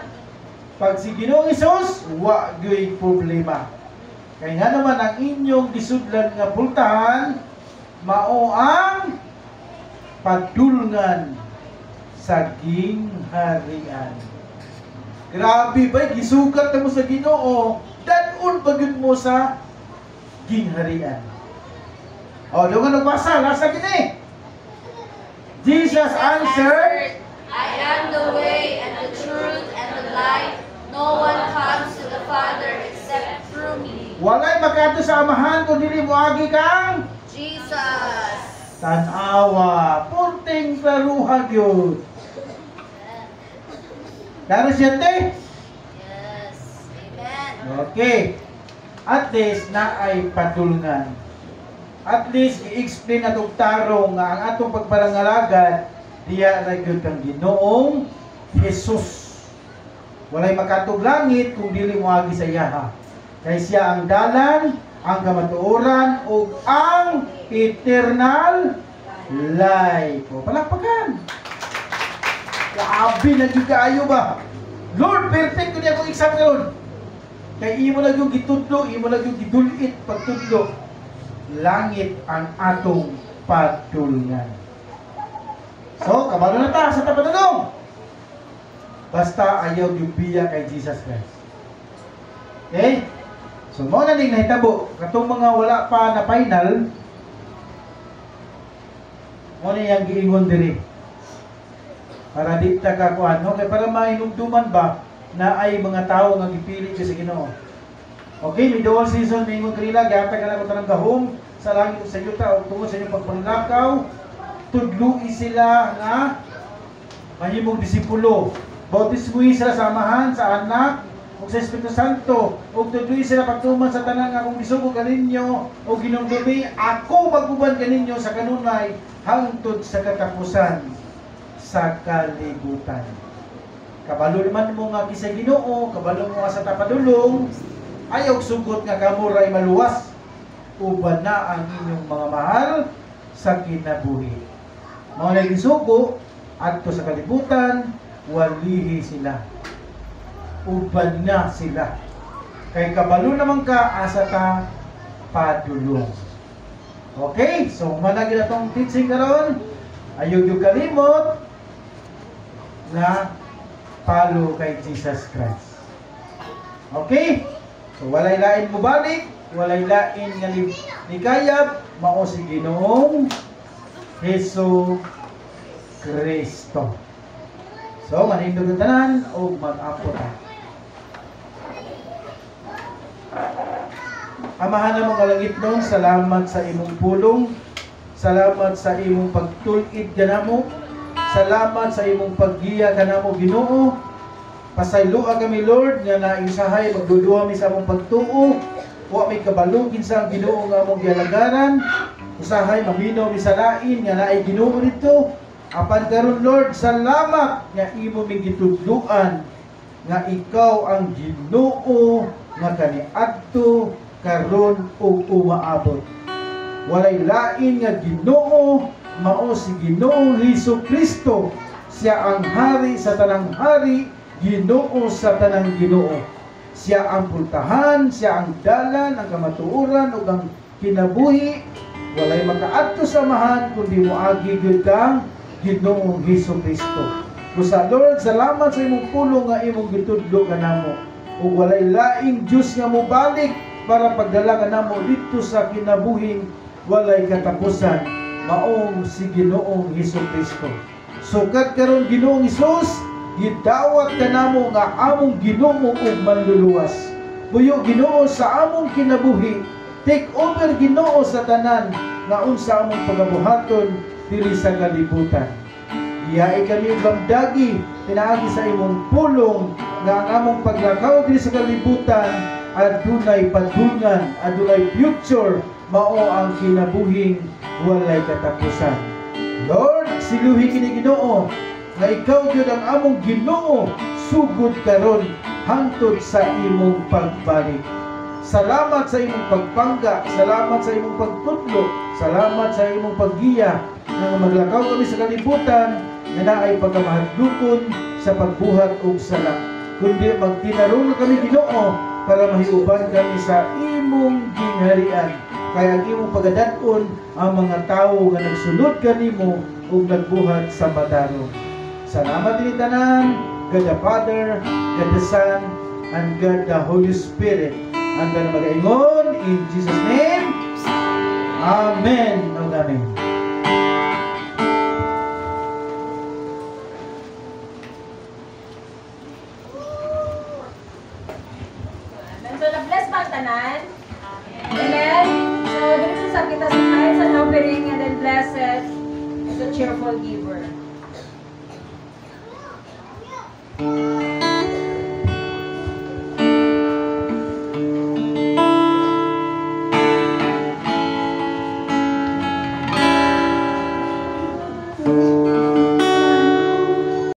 Pag si Ginoong Hesus, wa gyud problema. Kaya nga naman ang inyong gisudlan nga pultahan, mao ang padulngan sa gingharian. Grabe ba, gisukat na mo sa Ginoo, danon bagid mo sa gingharian. O, doon nga nagbasa, nasa gini. Jesus answered, I am the way and the truth and the life. No one comes to the Father except through me. walay makato sa amahan kung dili moagi kang Jesus. tanawa. Punting klaruhag yun. Klaro siya, te? Yes. Amen. Okay. At least na ay padulngan. At least i-explain na itong tarong nga ang atong pagparangalagad diya na yun kang Ginoong Jesus. Walay makatog langit kung dili moagi sa iyaha. Kay siya ang dalan, ang kamatuoran, o ang eternal life. O, palakpakan. Grabe na yung kaayo ba? Lord, perfect ko niya akong exam ngayon. Kaya imo lang yung gitudlo, imo lang yung gidulit pagtudlo. Langit ang atong pagtulungan. So, kabalo na ta sa tapadulong. Basta ayaw yung biya kay Jesus Christ. Okay? So mo na ning nahitabo katong mga wala pa na final mo ni yang giingon diri. Para di ta ka kuan, no? Kay para mahinumduman ba na ay mga tao nga gipili ka sa Ginoo. Okay, may dual season may ingon kanila gihatag ka na ko tanang gahom sa langit sa yuta o tungod sa inyong pagpanglakaw, tudloi sila nga mahimong disipulo. Bautismuhi sila sa Amahan, sa Anak, ug sa Espiritu Santo, ug tudloi sila pagtuman sa tanan nga kung gisugo kaninyo o ginumdumi, ako maguban kaninyo sa kanunay hangtod sa katapusan sa kalibutan. Kabalo naman mo nga kisay Ginoo, kabalo mo nga sa tapadulong, ayaw sugot nga kamuray maluwas, uban na ang inyong mga mahal sa kinabuhi. Mga nagisugo, adto sa kalibutan, walihi sila. Uban na sila. Kay kabalo naman ka, asa ta padulong. Okay, so managi na itong teaching karon. Ayaw yung kalimot na follow kay Jesus Christ. Okay? So walay lain mo balik, walay lain nga nikayab, mao si Ginoong Hesus Kristo. So manindog ang tanan o mag-apo ta. Amahan na mga langit nun, salamat sa imong pulong, salamat sa imong pagtulid kanamo, salamat sa imong paggiya kanamo Ginoo. Pasayloa kami Lord nga naisahay magduduha mi sa among pagtuo, wa may kabalugin sa Ginoo nga among gialagaran, usahay maminaw mi sa lain nga naay Ginoo dito. Apan karon Lord, salamat nga imo mi gitudloan nga ikaw ang Ginoo nga kaniadto karon ug umaabot. Walay lain nga Ginoo, mao si Ginoong Hesus Kristo. Siya ang hari sa tanang hari, Ginoo sa tanang Ginoo. Siya ang pultahan, siya ang dalan, ang kamatuoran ug ang kinabuhi. Walay makaadto sa amahan kundi moagi gyud kang Ginoong Hesus Kristo. Busa Lord, salamat sa imong pulong nga imong gitudlo kanamo. Ug walay laing Dios nga mobalik para pagdala kanamo dito sa kinabuhing walay katapusan, maong si Ginoong Hesus Kristo. Sugad karon Ginoong Hesus, gidawat kanamo nga among Ginoo ug manluluwas. Buyo Ginoo sa among kinabuhi, take over Ginoo sa tanan nga unsa among pagabuhaton diri sa kalibutan. Iyai kami lamdagi pinaagi sa imong pulong nga ang among paglakaw diri sa kalibutan adunay padungan, adunay future, mao ang kinabuhing walay katapusan. Lord, siluhi kini Ginoo nga ikaw gyud ang among Ginoo sugod karon hangtod sa imong pagbalik. Salamat sa imong pagpangga, salamat sa imong pagtudlo, salamat sa imong paggiya nga maglakaw kami sa kalibutan nga naay pagkamahadlukon sa pagbuhat ug sala. Kundi magtinarong kami Ginoo para mahiuban kami sa imong gingharian. Kaya ang imong pagadaton ang mga tao nga nagsulod kanimo ug nagbuhat sa matarong. Salamat din tanan, God the Father, God the Son, and God the Holy Spirit. Ang ganang mag-ingon, in Jesus' name, Amen. Amen. So, na-bless ba ang tanan? Amen. So, dito sa kita sa tithes and offering, and then blessed is a cheerful giver.